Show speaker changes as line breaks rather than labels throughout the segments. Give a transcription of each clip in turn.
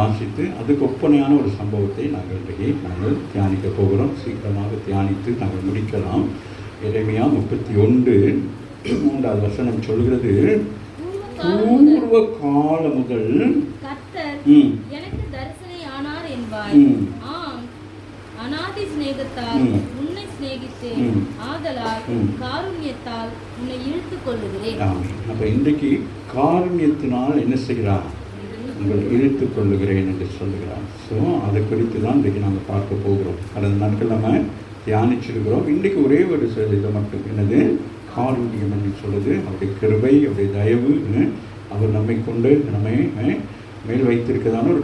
வாசித்து அதுக்கு ஒப்பனையான ஒரு சம்பவத்தை நாங்கள் தியானிக்க போகிறோம். சீக்கிரமாக தியானித்து நாங்கள் முடிக்கலாம். எரேமியா 31:3 வசனம் சொல்கிறது, பூர்வ கால முதல்
எனக்கு தரிசனை ஆனார் என்பாய். ஆம், அநாதி சிநேகத்தால் உன்னை சிநேகித்தேன், ஆதலால் காருண்யத்தால் உன்னை இழுத்துக் கொள்ளுகிறேன்.
அப்ப இன்றைக்கு காருண்யத்தினால் என்ன செய்கிறார்? உங்களை இழுத்துக் கொள்ளுகிறேன் என்று சொல்லுகிறார். ஸோ அதை குறித்து தான் இன்றைக்கு நாங்கள் பார்க்க போகிறோம். கடந்த நாட்கள் நம்ம தியானிச்சிருக்கிறோம். இன்றைக்கு ஒரே ஒரு இதை மட்டும், என்னது? காருண்யம் என்று சொல்லுது. அவருடைய கிருபை, அவருடைய தயவு, அவர் நம்மை கொண்டு நம்மை மேல் வைத்திருக்கிறதான ஒரு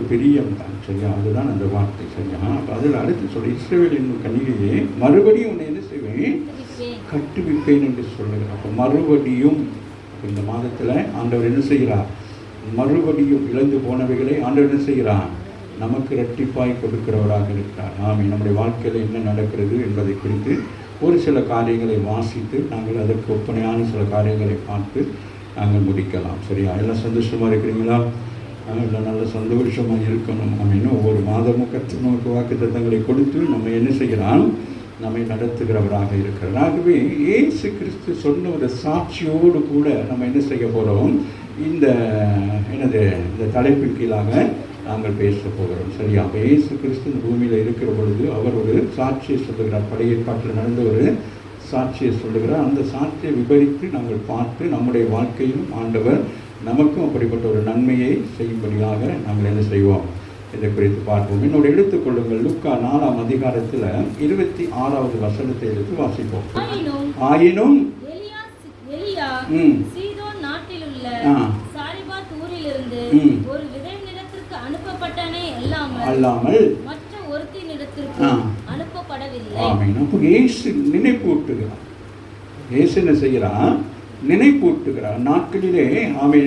பிரியம் தான். சரியா? அதுதான் அந்த வார்த்தை. சரியா? அப்போ அதில் அடுத்து சொல்லி, இஸ்ரவேலின் கண்ணிலேயே மறுபடியும் உன்னை என்ன செய்வேன்? கட்டுவிப்பேன் என்று சொல்லுகிறார். அப்போ மறுபடியும் இந்த மாதத்தில் ஆண்டவர் என்ன செய்கிறார்? மறுபடியும் இழந்து போனவைகளை ஆண்டவர் என்ன செய்கிறார்? நமக்கு இரட்டிப்பாய் கொடுக்கிறவராக இருக்கிறார். நம்முடைய வாழ்க்கையில் என்ன நடக்கிறது என்பதை குறித்து ஒரு சில காரியங்களை வாசித்து நாங்கள் அதற்கு ஒப்பனையான சில காரியங்களை பார்த்து நாங்கள் முடிக்கலாம். சரியா? எல்லாம் சந்தோஷமாக இருக்கிறீங்களா? எல்லாம் நல்ல சந்தோஷமாக இருக்கணும். இன்னும் ஒவ்வொரு மாதமும் கர்த்தர் நமக்கு வாக்குத்தத்தங்களை கொடுத்து நம்ம என்ன செய்கிறான்? நம்மை நடத்துகிறவராக இருக்கிறார். ஆகவே இயேசு கிறிஸ்து சொன்ன ஒரு சாட்சியோடு கூட நம்ம என்ன செய்ய போகிறோம்? இந்த தலைப்பின் கீழாக நாங்கள் பேச போகிறோம். சரியா? இயேசு கிறிஸ்து இந்த பூமியில் இருக்கிற பொழுது அவர் ஒரு சாட்சியை சொல்லுகிறார். பழைய ஏற்பாட்டில் நடந்த ஒரு சாட்சியை சொல்லுகிறார். அந்த சாட்சியை விவரித்து நாங்கள் பார்த்து நம்முடைய வாழ்க்கையிலும் ஆண்டவர் நமக்கும் அப்படிப்பட்ட ஒரு நன்மையை செய்யும்படியாக நாங்கள் என்ன செய்வோம்? இதை குறித்து பார்ப்போம். என்னோட எடுத்துக்கொள்ளுங்கள். லூக்கா 4ஆம் அதிகாரத்தில் 26வது வசனத்தை எடுத்து வாசிப்போம். ஆயினும்
சீதோன் நாட்டில் உள்ள சாரிபாத் ஊரிலிருந்து ஒரு விதைநிலத்திற்கு அனுப்பப்பட்டனே அல்லாமல் மற்ற ஒருத்தினிடத்திற்கு அனுப்பப்படவில்லை.
அப்போ இயேசு நினைப்பூட்டுகிறார். இயேசு என்ன செய்கிறார்? நினைப்பூட்டுகிறார். நாட்களிலே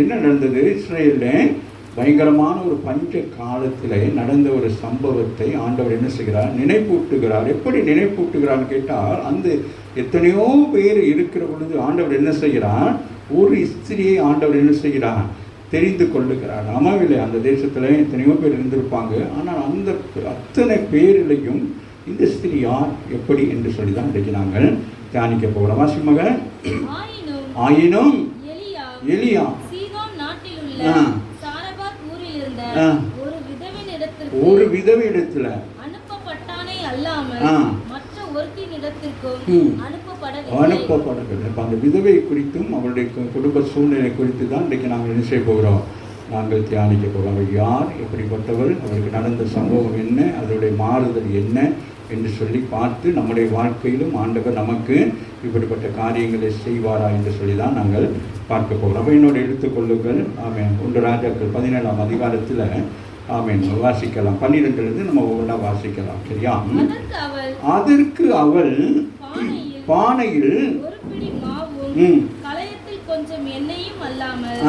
என்ன நடந்தது? இஸ்ரேலில் பயங்கரமான ஒரு பஞ்ச காலத்தில் நடந்த ஒரு சம்பவத்தை ஆண்டவர் என்ன செய்கிறார்? நினைப்பூட்டுகிறார். எப்படி நினைப்பூட்டுகிறான்னு கேட்டால், அந்த எத்தனையோ பேர் இருக்கிற பொழுது ஆண்டவர் என்ன செய்கிறார்? ஒரு ஸ்திரியை ஆண்டவர் என்ன செய்கிறார்? தெரிந்து கொள்ளுகிறார். ஆமாவில்லை, அந்த தேசத்தில் எத்தனையோ பேர் இருந்திருப்பாங்க. ஆனால் அந்த அத்தனை பேரிலையும் இந்த ஸ்திரி யார், எப்படி என்று சொல்லி தான் இன்றைக்கு நாங்கள் தியானிக்க போகிறோம். வாசிமக. ஆயினும் எலியா ஒரு விதவிடத்தில் அனுப்பப்படவில்லை. அந்த விதவை குறித்தும் அவருடைய குடும்ப சூழ்நிலை குறித்து தான் இன்றைக்கு நாங்கள் என்ன செய்ய போகிறோம்? நாங்கள் தியானிக்க போகிறோம். அவர் யார், எப்படிப்பட்டவர், அவருக்கு நடந்த சம்பவம் என்ன, அதனுடைய மாறுதல் என்ன என்று சொல்லி பார்த்து நம்முடைய வாழ்க்கையிலும் ஆண்டவர் நமக்கு இப்படிப்பட்ட காரியங்களை செய்வாரா என்று சொல்லி தான் நாங்கள் பார்க்க போகிறோம். அப்போ என்னோட எடுத்துக்கொள்ளுங்கள். 1 ராஜாக்கள் 17ஆம் அதிகாரத்தில் வாசிக்கலாம். 12 நம்ம ஒவ்வொன்றா வாசிக்கலாம். சரியா? அதற்கு அவள் பானையில்
கலயத்தில் கொஞ்சம் எண்ணெயும் அல்லாமல்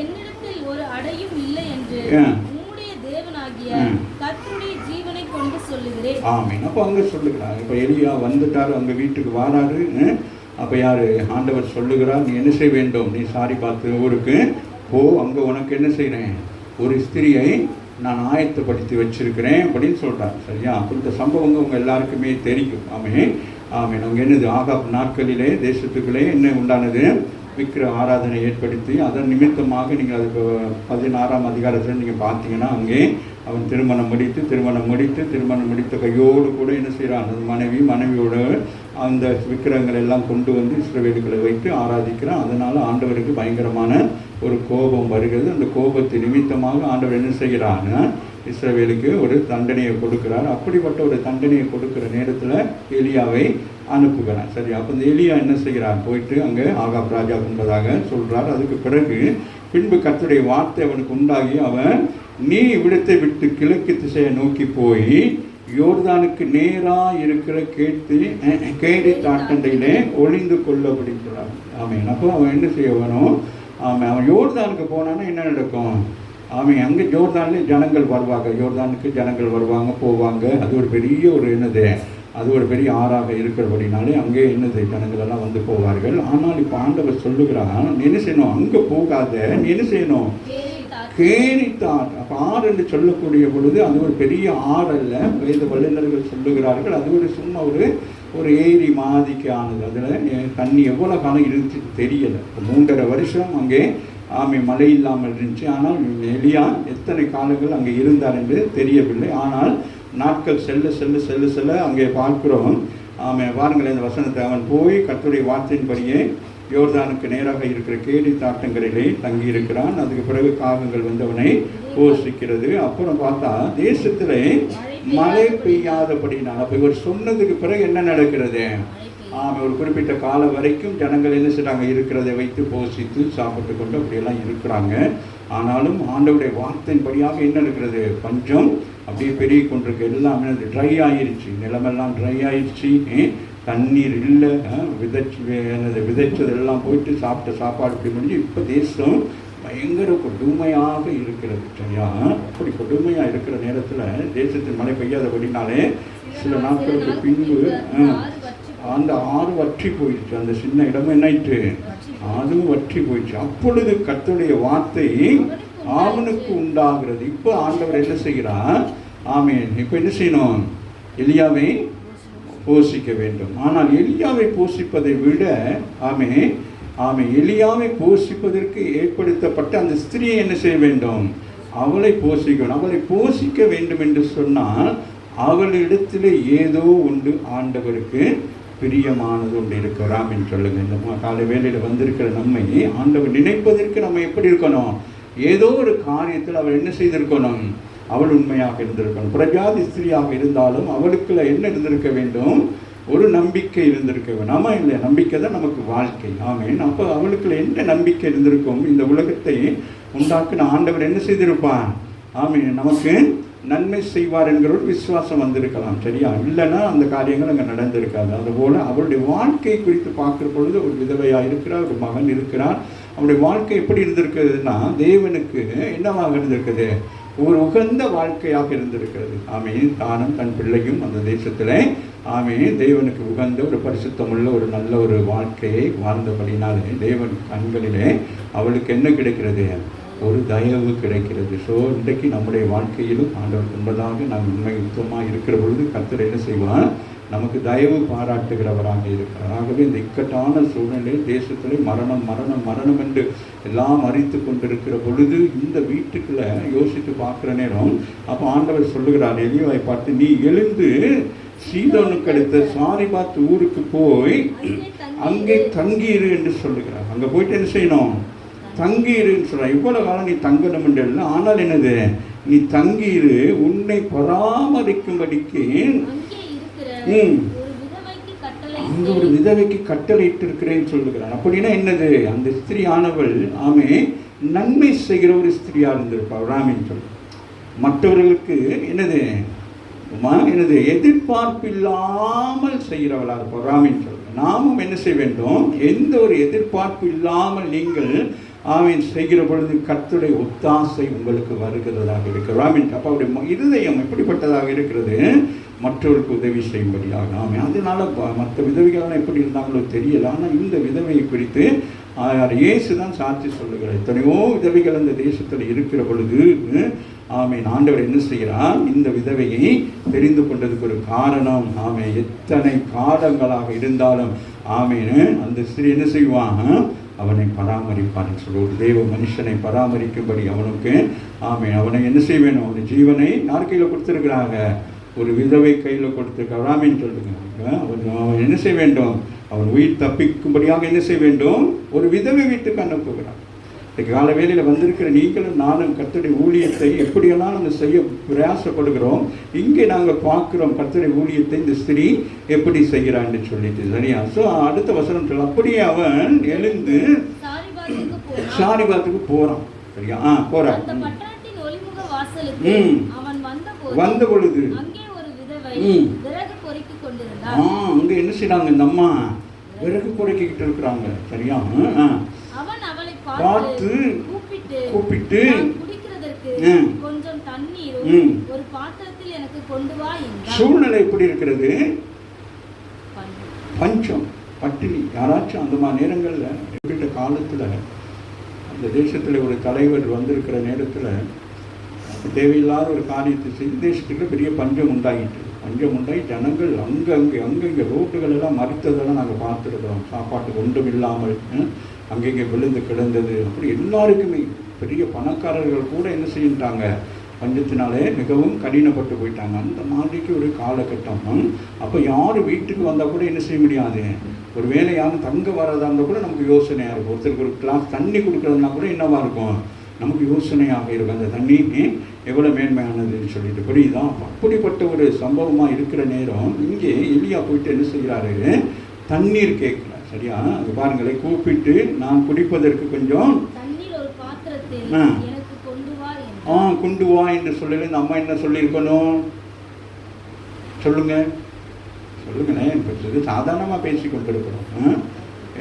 என்னிடத்தில் ஒரு அடையும் இல்லை என்று உம்முடைய தேவனாகிய கர்த்தருடைய ஜீவனை கொண்டு சொல்லுகிறேன்.
அப்போ அங்கே சொல்லுகிறார். இப்போ எலியா வந்துட்டார், அங்கே வீட்டுக்கு வாராரு. அப்போ யார்? ஆண்டவர் சொல்லுகிறார், நீ என்ன செய்ய வேண்டும்? நீ சாரிபாத் ஊருக்கு போ, அங்கே உனக்கு என்ன செய்கிறேன்? ஒரு ஸ்திரியை நான் ஆயத்தப்படுத்தி வச்சிருக்கிறேன் அப்படின்னு சொல்கிறார். சரியா? இந்த சம்பவங்கள் உங்கள் எல்லாருக்குமே தெரியும். அவங்க என்னது? ஆகாப் நாட்களிலே தேசத்துக்குள்ளே என்ன உண்டானது? விக்கிர ஆராதனை ஏற்படுத்தி அதன் நிமித்தமாக நீங்கள் அதுக்கு 16ஆம் அதிகாரத்தில் நீங்கள் பார்த்தீங்கன்னா, அங்கே அவன் திருமணம் முடித்த கையோடு கூட என்ன செய்கிறான்? அந்த மனைவியோட அந்த விக்கிரகங்கள் எல்லாம் கொண்டு வந்து இஸ்ரவேலுக்களை வைத்து ஆராதிக்கிறான். அதனால் ஆண்டவருக்கு பயங்கரமான ஒரு கோபம் வருகிறது. அந்த கோபத்தின் நிமித்தமாக ஆண்டவர் என்ன செய்கிறான்? இஸ்ரவேலுக்கு ஒரு தண்டனையை கொடுக்கிறார். அப்படிப்பட்ட ஒரு தண்டனையை கொடுக்கிற நேரத்தில் எலியாவை அனுப்புகிறார். சரி, அப்போ இந்த எலியா என்ன செய்கிறார்? போயிட்டு அங்கே ஆகாப் ராஜா என்பதாக சொல்கிறார். அதுக்கு பின்பு கர்த்தருடைய வார்த்தை அவனுக்கு உண்டாகி, அவன் நீ இவ்விடத்தை விட்டு கிழக்கு திசையை நோக்கி போய் யோர்தானுக்கு நேராக இருக்கிற கேடி தாட்டண்டையிலே ஒளிந்து கொள்ள அப்படின்றார். அப்போ அவன் என்ன செய்ய வேணும்? அவன் யோர்தானுக்கு போனான்னா என்ன நடக்கும்? அங்கே யோர்தான்லேயே ஜனங்கள் வருவாங்க. யோர்தானுக்கு ஜனங்கள் வருவாங்க, போவாங்க. அது ஒரு பெரிய ஒரு என்னது? அது ஒரு பெரிய ஆறாக இருக்கிறபடினாலே அங்கே என்னது ஜனங்கள் எல்லாம் வந்து போவார்கள். ஆனால் இப்போ ஆண்டவர் சொல்லுகிறான், நீ என்ன செய்யணும், அங்கே போகாத, நீ என்ன செய்யணும், கேரித்தார். அப்போ ஆறு என்று சொல்லக்கூடிய பொழுது அது ஒரு பெரிய ஆறு அல்ல. வேத வல்லுநர்கள் சொல்லுகிறார்கள் அது ஒரு சும்மா ஒரு ஏரி மாதிக்கானது. அதில் தண்ணி எவ்வளோ காலம் இருந்துச்சு தெரியலை. 3.5 வருஷம் அங்கே மழை இல்லாமல் இருந்துச்சு. ஆனால் எலியா எத்தனை காலங்கள் அங்கே இருந்தார் என்று தெரியவில்லை. ஆனால் நாட்கள் செல்ல அங்கே பார்க்கிறோம். பாருங்களேன் இந்த வசனத்தை, அவன் போய் கர்த்தருடைய வார்த்தையின்படியே யோர்தானுக்கு நேராக இருக்கிற கேடி தாட்டங்களிலே தங்கி இருக்கிறான். அதுக்கு பிறகு காகங்கள் வந்து அவனை போஷிக்கிறது. அப்புறம் பார்த்தா தேசத்திலே மழை பெய்யாதபடினால், அப்போ இவர் சொன்னதுக்கு பிறகு என்ன நடக்கிறது, ஒரு குறிப்பிட்ட காலம் வரைக்கும் ஜனங்கள் என்ன செய்றாங்க, இருக்கிறதை வைத்து போஷித்து சாப்பிட்டு கொண்டு அப்படியெல்லாம் இருக்கிறாங்க. ஆனாலும் ஆண்டவருடைய வார்த்தையின்படியாக என்ன இருக்கிறது, பஞ்சம் அப்படியே பெருகி கொண்டிருக்கு. எல்லாமே ட்ரை ஆயிடுச்சு, நிலமெல்லாம் ட்ரை ஆயிடுச்சு, தண்ணீர் இல்லை, விதைச்சதெல்லாம் போயிட்டு சாப்பிட்ட சாப்பாடு இப்படி முடிஞ்சு இப்போ தேசம் பயங்கர கொடுமையாக இருக்கிறது. சரியா, அப்படி கொடுமையாக இருக்கிற நேரத்தில் தேசத்தில் மழை பெய்யாதபடினாலே சில நாட்களுக்கு பின்பு அந்த ஆறு வற்றி போயிடுச்சு. அந்த சின்ன இடமும் என்னாயிட்டு, அதுவும் வற்றி போயிடுச்சு. அப்பொழுது கர்த்தருடைய வார்த்தை அவனுக்கு உண்டாகிறது. இப்போ ஆண்டவர் என்ன செய்கிறார், இப்போ என்ன செய்யணும், எலியாவை போஷிக்க வேண்டும். ஆனால் எலியாவை போஷிப்பதை விட எலியாவை போஷிப்பதற்கு ஏற்படுத்தப்பட்ட அந்த ஸ்திரியை என்ன செய்ய வேண்டும், அவளை போஷிக்கணும். அவளை போஷிக்க வேண்டும் என்று சொன்னால் அவளிடத்தில் ஏதோ உண்டு, ஆண்டவருக்கு பிரியமானது ஒன்று இருக்கிறாம் என்று சொல்லுங்க. இந்த காலை வேளையில் வந்திருக்கிற நம்மை ஆண்டவர் நினைப்பதற்கு நம்ம எப்படி இருக்கணும், ஏதோ ஒரு காரியத்தில் அவள் என்ன செய்திருக்கணும், அவள் உண்மையாக இருந்திருக்கணும். பிரஜாதி ஸ்திரியாக இருந்தாலும் அவளுக்குள்ள என்ன இருந்திருக்க வேண்டும், ஒரு நம்பிக்கை இருந்திருக்க வேண்டும். ஆமா இல்லை, நம்பிக்கை தான் நமக்கு வாழ்க்கை. அப்போ அவளுக்குள்ள என்ன நம்பிக்கை இருந்திருக்கும், இந்த உலகத்தை உண்டாக்குன ஆண்டவர் என்ன செய்திருப்பான், நமக்கு நன்மை செய்வார் என்கிற ஒரு விசுவாசம் வந்திருக்கலாம். சரியா, இல்லைன்னா அந்த காரியங்கள் அங்கே நடந்திருக்காது. அதுபோல் அவருடைய வாழ்க்கை குறித்து பார்க்குற பொழுது ஒரு விதவையாக இருக்கிறார், ஒரு மகன் இருக்கிறார். அவருடைய வாழ்க்கை எப்படி இருந்திருக்கிறதுனா தேவனுக்கு என்னவாக இருந்திருக்குது, ஒரு உகந்த வாழ்க்கையாக இருந்திருக்கிறது. தானும் தன் பிள்ளையும் அந்த தேசத்தில் தேவனுக்கு உகந்த ஒரு பரிசுத்தமுள்ள ஒரு நல்ல ஒரு வாழ்க்கையை வாழ்ந்தபடினாலே தேவன் கண்களிலே அவளுக்கு என்ன கிடைக்கிறது, ஒரு தயவு கிடைக்கிறது. ஸோ இன்றைக்கு நம்முடைய வாழ்க்கையிலும் ஆண்டவர் என்பதாக நாம் உண்மை யுத்தமாக இருக்கிற பொழுது கர்த்தர் என்ன செய்வார், நமக்கு தயவு பாராட்டுகிறவராக இருக்கிறார். ஆகவே இந்த இக்கட்டான சூழ்நிலையில் தேசத்தில் மரணம் என்று எல்லாம் அறித்து கொண்டிருக்கிற பொழுது இந்த வீட்டுக்குள்ள யோசித்து பார்க்குற நேரம் அப்போ ஆண்டவர் சொல்லுகிறார் எலியாவை பார்த்து, நீ எழுந்து சீதோனுக்கு அடுத்த சாரிபாத் ஊருக்கு போய் அங்கே தங்கியிரு என்று சொல்லுகிறார். அங்கே போயிட்டு என்ன செய்யணும், தங்கியிருன்னு சொல்கிறார். இவ்வளோ காலம் நீ தங்கணும் என்று இல்லை, ஆனால் என்னது, நீ தங்கியிரு, உன்னை பராமரிக்கும்படிக்கு அங்கே ஒரு விதவைக்கு கட்டளையிட்டு இருக்கிறேன்னு சொல்லுகிறான். அப்படின்னா என்னது, அந்த ஸ்திரீ ஆனவள் நன்மை செய்கிற ஒரு ஸ்திரீயாக இருந்திருப்பாள். சொல்லு மற்றவர்களுக்கு என்னது எதிர்பார்ப்பு இல்லாமல் செய்கிறவளாக இருப்பாள். சொல்லு நாமும் என்ன செய்ய வேண்டும், எந்த ஒரு எதிர்பார்ப்பு இல்லாமல் நீங்கள் செய்கிற பொழுது கர்த்தருடைய ஒத்தாசை உங்களுக்கு வருகிறதாக இருக்கிறார். அப்போ அவருடைய இருதயம் எப்படிப்பட்டதாக இருக்கிறது, மற்றவருக்கு உதவி செய்யும்படியாக. அதனால மற்ற விதவைகள்லாம் எப்படி இருந்தாங்களோ தெரியல. ஆனால் இந்த விதவையை குறித்து இயேசு தான் சாட்சி சொல்லுகிறார். எத்தனையோ விதவைகள் அந்த தேசத்தில் இருக்கிற பொழுது ஆண்டவர் என்ன செய்கிறார், இந்த விதவையை தெரிந்து கொண்டதுக்கு ஒரு காரணம். எத்தனை காலங்களாக இருந்தாலும் அந்த ஸ்திரீ என்ன செய்வான், அவனை பராமரிப்பான்னு சொல்லுவோம். தேவ மனுஷனை பராமரிக்கும்படி அவனுக்கு அவனை என்ன செய்ய வேணும், அவன் ஜீவனை யார் கையில் கொடுத்துருக்குறாங்க, ஒரு விதவை கையில் கொடுத்துருக்க சொல்லுங்க. அவன் என்ன செய்ய வேண்டும், அவன் உயிர் தப்பிக்கும்படியாக என்ன செய்ய வேண்டும், ஒரு விதவை வீட்டுக்கு அனுப்புகிறான். இன்றைக்கு கால வேளையில் வந்திருக்கிற நீங்களும் நானும் கர்த்தருடைய ஊழியத்தை எப்படியெல்லாம் நம்ம செய்ய பிரயாசப்படுகிறோம். இங்கே நாங்கள் பார்க்குறோம் கர்த்தருடைய ஊழியத்தை இந்த ஸ்திரீ எப்படி செய்கிறான்னு சொல்லிட்டு. சரியா, ஸோ அடுத்த வசனம் சொல்ல, அப்படியே அவன் எழுந்து சாரிபாத்துக்கு போகிறான். சரியா, போகிறான். வந்த பொழுது அங்கே என்ன செய்யறாங்க, இந்த அம்மா விறகு குறைக்கிட்டு இருக்கிறாங்க. சரியா, பார்த்து கூப்பிட்டு
கொஞ்சம் தண்ணீர் ஒரு பாத்திரத்தில் எனக்கு கொண்டு வா என்றார்.
சூழ்நிலை எப்படி இருக்கிறது, பஞ்சம், பட்டினி. யாராச்சும் அந்த மாதிரி நேரங்களில் குறிப்பிட்ட காலத்தில் அந்த தேசத்தில் ஒரு தலைவர் வந்திருக்கிற நேரத்தில் தேவையில்லாத ஒரு காரியத்தை செய்து தேசத்துக்கு பெரிய பஞ்சம் உண்டாகிட்டு, பஞ்சம் உண்டாகி ஜனங்கள் அங்கங்கே ரோட்டுகள் எல்லாம் மறித்ததெல்லாம் நாங்கள் பார்த்துருக்குறோம். சாப்பாட்டுக்கு ஒன்றும் இல்லாமல் அங்கங்கே விழுந்து கிடந்தது. அப்படி எல்லாருக்குமே பெரிய பணக்காரர்கள் கூட என்ன செய்யிட்டாங்க, பஞ்சத்தினாலே மிகவும் கடினப்பட்டு போயிட்டாங்க. அந்த மாதிரிக்கு ஒரு காலகட்டம். அப்போ யார் வீட்டுக்கு வந்தால் கூட என்ன செய்ய முடியாது, ஒரு வேளை யாரும் தங்க வரதா இருந்தால் கூட நமக்கு யோசனையாக இருக்கும். ஒருத்தருக்கு ஒரு கிளாஸ் தண்ணி கொடுக்குறதுனா கூட என்னவாக இருக்கும், நமக்கு யோசனையாக இருக்கும். அந்த தண்ணி எவ்வளோ மேன்மையானதுன்னு சொல்லிட்டு புரியுதான். அப்படிப்பட்ட ஒரு சம்பவமாக இருக்கிற நேரம் இங்கே எலியா போயிட்டு என்ன செய்கிறாரு, தண்ணீர் கேட்குறார். சரியா, அங்கே பாருங்களேன், கூப்பிட்டு நான் குடிப்பதற்கு கொஞ்சம் கொண்டு வா என்று சொல்லல. இந்த அம்மா என்ன சொல்லியிருக்கணும், சொல்லுங்களேன். இப்போ சாதாரணமாக பேசி கொண்டிருக்கிறோம்.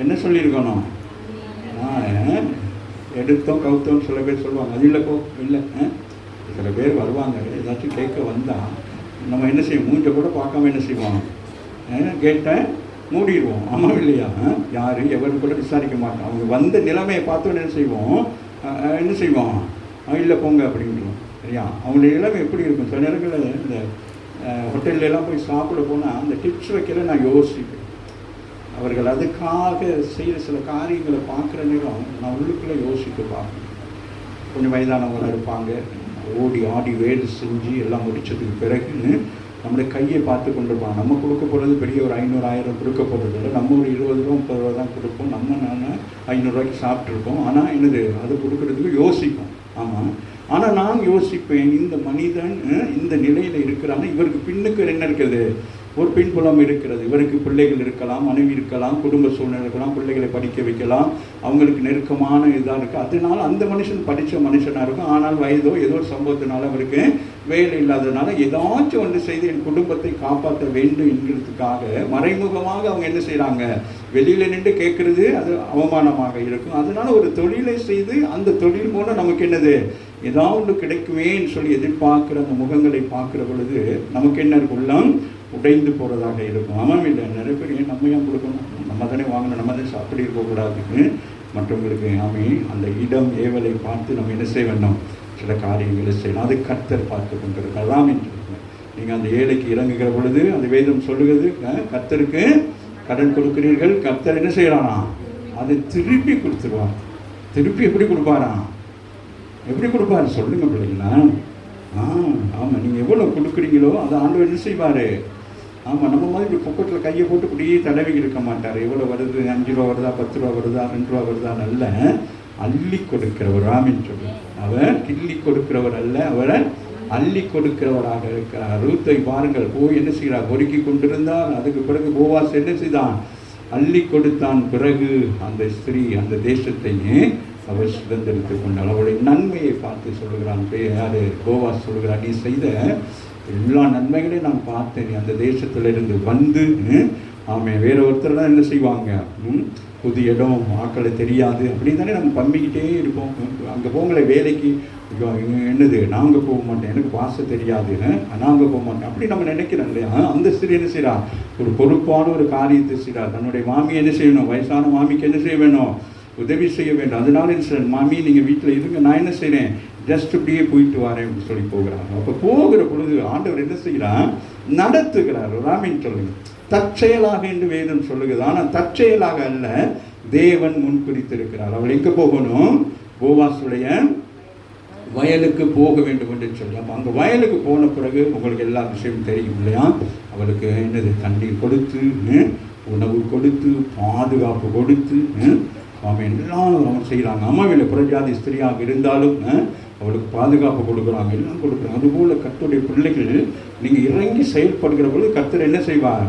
என்ன சொல்லியிருக்கணும், எடுத்தோம் கவுத்தோம் சில பேர் சொல்லுவாங்க. அது இல்லைக்கோ இல்லை, சில பேர் வருவாங்க ஏதாச்சும் கேட்க வந்தால் நம்ம என்ன செய்வோம், மூஞ்ச கூட பார்க்காம என்ன செய்வோம், கேட்டை மூடிடுவோம். ஆமாம் இல்லையா, யார் எவரும் கூட விசாரிக்க மாட்டோம். அவங்க வந்த நிலைமையை பார்த்தோன்னு என்ன செய்வோம், இல்லை போங்க அப்படின்றோம். சரியா, அவங்களுடைய நிலைமை எப்படி இருக்கும். சில நேரங்களில் இந்த ஹோட்டல்லாம் போய் சாப்பிட போனால் அந்த டிப்ஸ் வைக்கல நான் யோசிப்பேன். அவர்கள் அதுக்காக செய்கிற சில காரியங்களை பார்க்குற நேரம் நான் உள்ளுக்குள்ளே யோசிக்க பார்ப்பேன். கொஞ்சம் வயதானவங்களாக இருப்பாங்க, ஓடி ஆடி வேலை செஞ்சு எல்லாம் முடித்ததுக்கு பிறகு நம்முடைய கையை பார்த்து கொண்டிருப்பாங்க. நம்ம கொடுக்க போகிறது பெரிய ஒரு 500-1000 கொடுக்க போகிறது இல்லை. நம்ம ஒரு 20 ரூபா 30 ரூபா தான் கொடுப்போம். நான் 500 ரூபாய்க்கு சாப்பிட்ருக்கோம். ஆனால் என்னது அது கொடுக்குறதுக்கு யோசிப்போம். ஆமாம், ஆனால் நான் யோசிப்பேன், இந்த மனிதன் இந்த நிலையில் இருக்கிறான்னா இவருக்கு பின்னுக்கு என்ன இருக்குது, ஒரு பின்புலம் இருக்கிறது. இவருக்கு பிள்ளைகள் இருக்கலாம், மனைவி இருக்கலாம், குடும்ப சூழ்நிலை இருக்கலாம், பிள்ளைகளை படிக்க வைக்கலாம், அவங்களுக்கு நெருக்கமான இதாக இருக்குது. அதனால அந்த மனுஷன் படித்த மனுஷனாக இருக்கும். ஆனால் வயதோ ஏதோ ஒரு சம்பவத்தினால அவருக்கு வேலை இல்லாததுனால ஏதாச்சும் ஒன்று செய்து என் குடும்பத்தை காப்பாற்ற வேண்டும் என்கிறதுக்காக மறைமுகமாக அவங்க என்ன செய்கிறாங்க, வெளியில் நின்று கேட்குறது அது அவமானமாக இருக்கும். அதனால ஒரு தொழிலை செய்து அந்த தொழில் மூலம் நமக்கு என்னது ஏதாவது கிடைக்குமேன்னு சொல்லி எதிர்பார்க்குற அந்த முகங்களை பார்க்குற பொழுது நமக்கு என்ன உள்ளம் உடைந்து போகிறதாக இருக்கும். ஆமாம் இல்லை, நிறைய பேர் ஏன் நம்ம ஏன் கொடுக்கணும், நம்ம தானே வாங்கணும், நம்ம தானே அப்படி இருக்கக்கூடாதுன்னு மற்றவங்களுக்கு ஆமே அந்த இடம் ஏவலை பார்த்து நம்ம என்ன செய்ய வேண்டும், சில காரியங்களை செய்யணும். அது கர்த்தர் பார்த்து கொண்டிருக்கலாம் என்று நீங்கள் அந்த ஏழைக்கு இறங்குகிற பொழுது அந்த வேதம் சொல்லுகிறது, கர்த்தருக்கு கடன் கொடுக்கிறீர்கள், கர்த்தர் என்ன செய்யறானா அதை திருப்பி கொடுத்துருவார். திருப்பி எப்படி கொடுப்பாராம், எப்படி கொடுப்பாரு சொல்லுங்க பிள்ளைங்களா. ஆமாம், நீங்கள் எவ்வளோ கொடுக்குறீங்களோ அதை ஆண்டவர் என்ன செய்வார். ஆமாம், நம்ம மாதிரி இப்படி பொக்கெட்டில் கையை போட்டு இப்படியே தடவி இருக்க மாட்டார். எவ்வளோ வருது, 5 ரூபா வருதா, 10 ரூபா வருதா, 2 ரூபா வருதா, நல்ல அள்ளி கொடுக்கிறவர். ராமின்னு சொல்லி அவர் கிள்ளி கொடுக்கிறவர் அல்ல, அவரை அள்ளி கொடுக்கிறவராக இருக்கிறார். ரூத்தை பாருங்கள், போய் என்ன செய்கிறார், பொறுக்கி கொண்டிருந்தார். அதுக்கு பிறகு போவாஸ் என்ன செய்தான், அள்ளி கொடுத்தான். பிறகு அந்த ஸ்திரீ அந்த தேசத்தையே அவர் சுதந்திரித்து கொண்டாள். அவருடைய நன்மையை பார்த்து சொல்லுகிறான். யார், போவாஸ் சொல்லுகிறான், நீ செய்த எல்லா நன்மைகளையும் நான் பார்த்தேன். நீ அந்த தேசத்திலிருந்து வந்து ஆமாம், வேற ஒருத்தர் தான் என்ன செய்வாங்க, புது இடம் ஆக்களை தெரியாது அப்படின்னு தானே நம்ம பம்பிக்கிட்டே இருப்போம். அங்கே போங்களே வேலைக்கு, என்னது நாங்கள் போக மாட்டேன், எனக்கு பாச தெரியாது, நாங்கள் போக மாட்டேன் அப்படி நம்ம நினைக்கிறோம் இல்லையா. அந்த ஸ்திரீ என்ன செய்கிறா, ஒரு பொறுப்பான ஒரு காரியத்தை செய்கிறா. தன்னுடைய மாமி என்ன செய்யணும், வயசான மாமிக்கு என்ன செய்ய வேணும், உதவி செய்ய வேண்டும். அதனால என்ன செய்ய, மாமி நீங்கள் வீட்டில் இருங்க, நான் என்ன செய்கிறேன், ஜஸ்ட் இப்படியே போயிட்டு வரேன் அப்படின்னு சொல்லி போகிறாங்க. அப்போ போகிற பொழுது ஆண்டவர் என்ன செய்கிறார், நடத்துகிறார். ராமின்னு சொல்லுங்க, தற்செயலாக என்று வேதம் சொல்லுகிறது. ஆனால் தற்செயலாக அல்ல, தேவன் முன்குறித்திருக்கிறார். அவள் எங்கே போகணும், போவாசுடைய வயலுக்கு போக வேண்டும் என்று சொல்லி. அப்போ அங்கே வயலுக்கு போன பிறகு உங்களுக்கு எல்லா விஷயமும் தெரியும் இல்லையா. அவளுக்கு என்னது, தண்ணீர் கொடுத்து, உணவு கொடுத்து, பாதுகாப்பு கொடுத்து, அவன் எல்லாம் அவன் செய்கிறாங்க. அம்மாவில் புறஜாதி ஸ்திரியாக இருந்தாலும் அவளுக்கு பாதுகாப்பு கொடுக்குறாங்க, எல்லாம் கொடுக்குறாங்க. அதுபோல் கர்த்தருடைய பிள்ளைகள் நீங்கள் இறங்கி செயல்படுகிற பொழுது கர்த்தர் என்ன செய்வார்,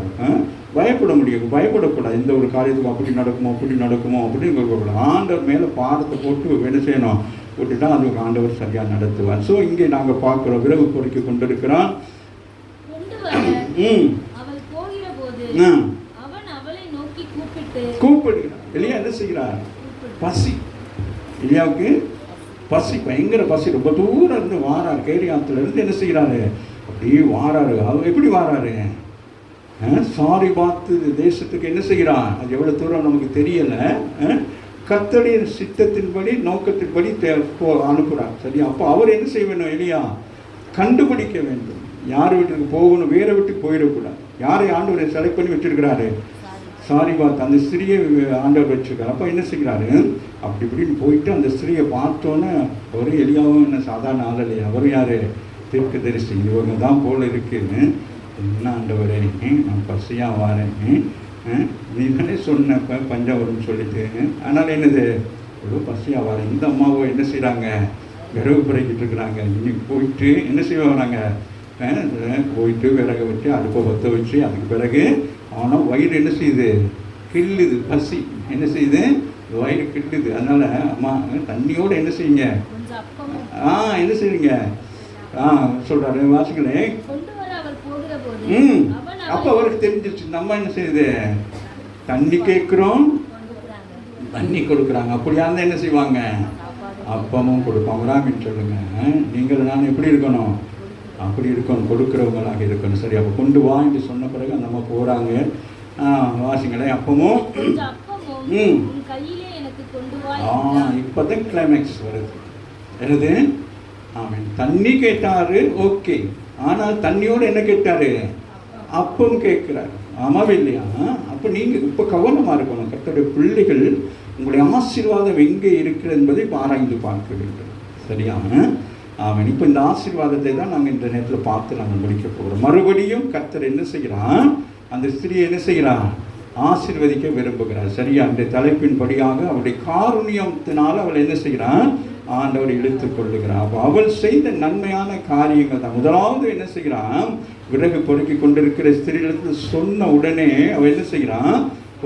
பயப்பட முடியும், பயப்படக்கூடாது. எந்த ஒரு காரியத்துக்கும் அப்படி நடக்குமோ அப்படி நடக்குமோ அப்படின்னு இருக்கக்கூடாது. ஆண்டவர் மேலே பாடத்தை போட்டு என்ன செய்யணும், போட்டுட்டா அதுக்கு ஆண்டவர் சரியாக நடத்துவார். ஸோ இங்கே நாங்கள் பார்க்குறோம், விரவு பொறுக்கி கொண்டிருக்கிறான். கூப்பிடுகிறார். எலியா என்ன செய்கிறார், பசி, எலியாவுக்கு பசி, பயங்கர பசி. ரொம்ப தூரம் இருந்து வாரார், கேரியாத்துல இருந்து என்ன செய்கிறாரு, அப்படியே வாராரு. அவர் எப்படி வாராரு, சாரி பார்த்து தேசத்துக்கு என்ன செய்கிறான், அது எவ்வளோ தூரம் நமக்கு தெரியலை. கர்த்தருடைய சித்தத்தின்படி நோக்கத்தின்படி அனுப்புகிறார். சரி, அப்போ அவர் என்ன செய்ய வேண்டும், எலியா கண்டுபிடிக்க வேண்டும். யார் வீட்டுக்கு போகணும், வேற வீட்டுக்கு போயிடக்கூடாது. யாரை ஆண்டவரை செலக்ட் பண்ணி வச்சிருக்கிறாரு, சாரி பார்த்து அந்த ஸ்திரியை ஆண்டவர் வச்சிருக்காரு. அப்போ என்ன செய்கிறாரு, அப்படி இப்படின்னு போயிட்டு அந்த ஸ்திரியை பார்த்தோன்னே ஒரு எலியாவும் என்ன சாதாரண ஆள் இல்லையா, அவர் யார், தீர்க்கதரிசி. இவங்க தான் போல் இருக்குன்னு, என்ன ஆண்டவரே நான் பசியாக வாரேன், நீங்களே சொன்னப்போ பஞ்சம் வரும்னு சொல்லிட்டு, அதனால் என்னது எவ்வளோ பசியாக வாரேன். இந்த அம்மாவோ என்ன செய்கிறாங்க, விறகு பிறக்கிட்டு இருக்கிறாங்க. இன்னைக்கு போயிட்டு என்ன செய்ய வராங்க, போயிட்டு விறகு வச்சு அடுப்பை பற்ற வச்சு அதுக்கு பிறகு ஆனால் வயிறு என்ன செய்யுது, கிள்ளுது, பசி என்ன செய்யுது, வயிறு கிள்ளுது. அதனால் அம்மா தண்ணியோடு என்ன செய்யுங்க, என்ன செய்யுங்க, சொல்கிறாரு வாசிங்களே. அப்போ அவருக்கு தெரிஞ்சிருச்சு, இந்த அம்மா என்ன செய்யுது, தண்ணி கேட்குறோம் தண்ணி கொடுக்குறாங்க. அப்படியா இருந்தால் என்ன செய்வாங்க, அப்பமும் கொடுப்பாங்க. ராமின்னு சொல்லுங்க, நீங்கள் நான் எப்படி இருக்கணும், அப்படி இருக்கணும், கொடுக்குறவங்களாக இருக்கணும். சரி, அப்போ கொண்டு வாங்கி சொன்ன பிறகு அந்த அம்மா போகிறாங்க. வாசிங்களே, அப்பமும் இப்போ தான் கிளைமேக்ஸ் வருது. என்னது, ஆமாம், தண்ணி கேட்டார், ஓகே. ஆனால் தண்ணியோடு என்ன கேட்டார், அப்பம் கேட்குறாரு. ஆமாவே இல்லையா? அப்போ நீங்கள் இப்போ கவனமாக இருக்கணும். கர்த்தருடைய பிள்ளைகள் உங்களுடைய ஆசீர்வாதம் எங்கே இருக்கிறது என்பதை ஆராய்ந்து பார்க்க வேண்டும். சரியான ஆமாம். இப்போ இந்த ஆசீர்வாதத்தை தான் நாங்கள் இந்த நேரத்தில் பார்த்து நாங்கள் முடிக்க போகிறோம். மறுபடியும் கர்த்தர் என்ன செய்கிறான், அந்த ஸ்திரியை என்ன செய்கிறான், ஆசீர்வதிக்க விரும்புகிறார். சரியா, அந்த தலைப்பின்படியாக அவருடைய காருண்யத்தினால் அவள் என்ன செய்கிறான், ஆண்டவர் இழுத்து கொள்ளுகிறான். அப்போ அவள் செய்த நன்மையான காரியங்கள் தான். முதலாவது என்ன செய்கிறான், விறகு பொறுக்கி கொண்டிருக்கிற ஸ்திரீகளுக்கு சொன்ன உடனே அவள் என்ன செய்கிறான்,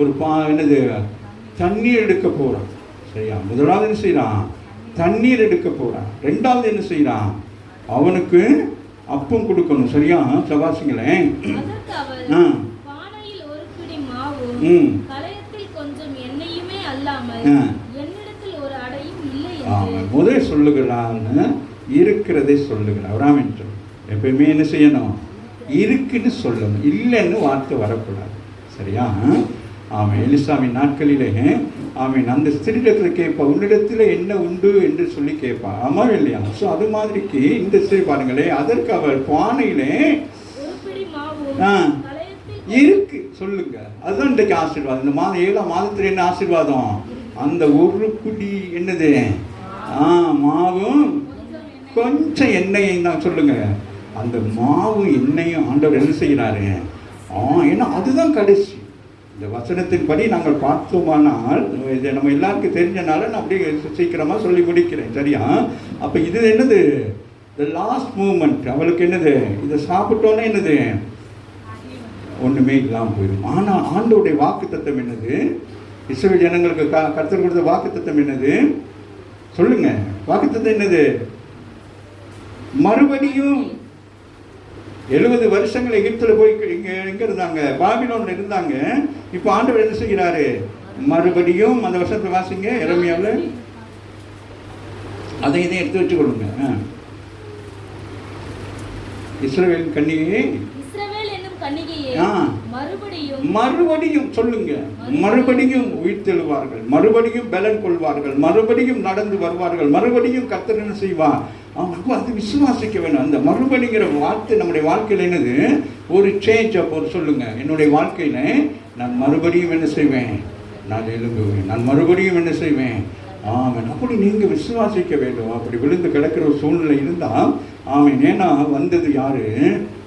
ஒரு என்னது தண்ணீர் எடுக்க போகிறான். சரியா, முதலாவது என்ன செய்கிறான், தண்ணீர் எடுக்க போகிறான். ரெண்டாவது என்ன செய்கிறான், அவனுக்கு அப்பம் கொடுக்கணும். சரியா, சபாசிங்களேன். முதல் சொல்லுகிறான்னு இருக்கிறதை சொல்லுகிறார். ராமன் எப்பயுமே என்ன செய்யணும், இருக்குன்னு சொல்லணும், இல்லைன்னு வார்த்தை வரக்கூடாது. சரியா, ஆமாம். எலிசாவின் நாட்களிலே ஆமீன் அந்த ஸ்திரீடத்தில் கேட்பா, உன்னிடத்தில் என்ன உண்டு என்று சொல்லி கேட்பா. ஆமாம் இல்லையா? ஸோ அது மாதிரிக்கு இந்த ஸ்திரீ பாருங்களே, அதற்கு அவள் பானையிலே இருக்கு சொல்லுங்க. அதுதான் இன்றைக்கு ஆசீர்வாதம். இந்த மாதம் 7ஆம் மாதத்தில் என்ன ஆசீர்வாதம், அந்த ஒரு குடி என்னது, மாவும் கொஞ்சம் எண்ணெயும் தான் சொல்லுங்க. அந்த மாவும் எண்ணெயும் ஆண்டவர் என்ன செய்கிறாரு, ஏன்னா அதுதான் கடைசி. இந்த வசனத்தின்படி நாங்கள் பார்த்தோமானால், இதை நம்ம எல்லாருக்கும் தெரிஞ்சனால நான் அப்படியே சீக்கிரமாக சொல்லி முடிக்கிறேன். சரியா, அப்போ இது என்னது, த லாஸ்ட் மூமெண்ட். அவளுக்கு என்னது, இதை சாப்பிட்டோன்னே என்னது, ஒன்றுமே இல்லாமல் போயிடும். ஆனால் ஆண்டவருடைய வாக்குத்தத்தம் என்னது, இஸ்ரவேல் ஜனங்களுக்கு கர்த்தர் கொடுத்த வாக்குத்தத்தம் என்னது சொல்லுங்க. வாக்குத்தத்தம் என்னது, மறுபடியும் 70 வருஷங்கள் எகிப்தில் போய் எங்கே இருந்தாங்க, பாபிலோனில் இருந்தாங்க. இப்போ ஆண்டவர் என்ன செய்கிறாரு, மறுபடியும் அந்த வருஷத்தை வாசிங்க எரேமியாவில், அதை இதை எடுத்து வச்சுக்கொள்ளுங்க. இஸ்ரவேலின் கன்னிகையை மறுபடியும் சொல்லுங்க, மறுபடியும் உயிர்த்தெழுவார்கள், மறுபடியும் பலன் கொள்வார்கள், மறுபடியும் நடந்து வருவார்கள், மறுபடியும் கர்த்தர் என்ன செய்வார். அப்போ அது விசுவாசிக்க வேணும். அந்த மறுபடிங்கிற வார்த்தை நம்முடைய வாழ்க்கையில் என்னது, ஒரு சேஞ்ச். அப்போ சொல்லுங்க, என்னுடைய வாழ்க்கையில் நான் மறுபடியும் என்ன செய்வேன், நான் எழும்புவேன், நான் மறுபடியும் என்ன செய்வேன். ஆமாம், அப்படி நீங்கள் விசுவாசிக்க வேண்டும். அப்படி விழுந்து கிடக்கிற ஒரு சூழ்நிலை இருந்தால் ஆமாம். ஏன்னா வந்தது யாரு,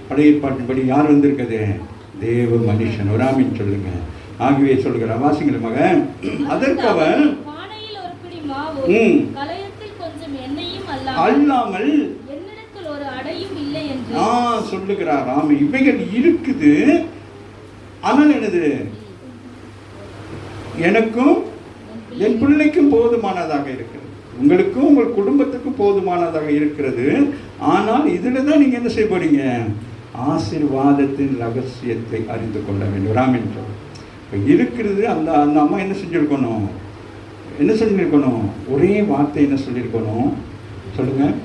பழைய ஏற்பாட்டின்படி யார் வந்திருக்குது, தேவ மனுஷன். வராமின்னு சொல்லுங்க. ஆகவே சொல்லுகிற வாசிங்கள மகன், அதற்கு அவன் அல்லாமல் சொல்லுகிறார். ஆமா, இவைகள் இருக்குது, ஆனால் என்னது, எனக்கும் என் பிள்ளைக்கும் போதுமானதாக இருக்கிறது, உங்களுக்கும் உங்கள் குடும்பத்துக்கும் போதுமானதாக இருக்கிறது. ஆனால் இதில் தான் நீங்கள் என்ன செய்ய போறீங்க, ஆசீர்வாதத்தின் ரகசியத்தை அறிந்து கொள்ள வேண்டும். ராமின் இப்போ இருக்கிறது. அந்த அந்த அம்மா என்ன செஞ்சுருக்கணும், என்ன சொல்லியிருக்கணும், ஒரே வார்த்தை என்ன சொல்லியிருக்கணும் சொல்லுங்கள்,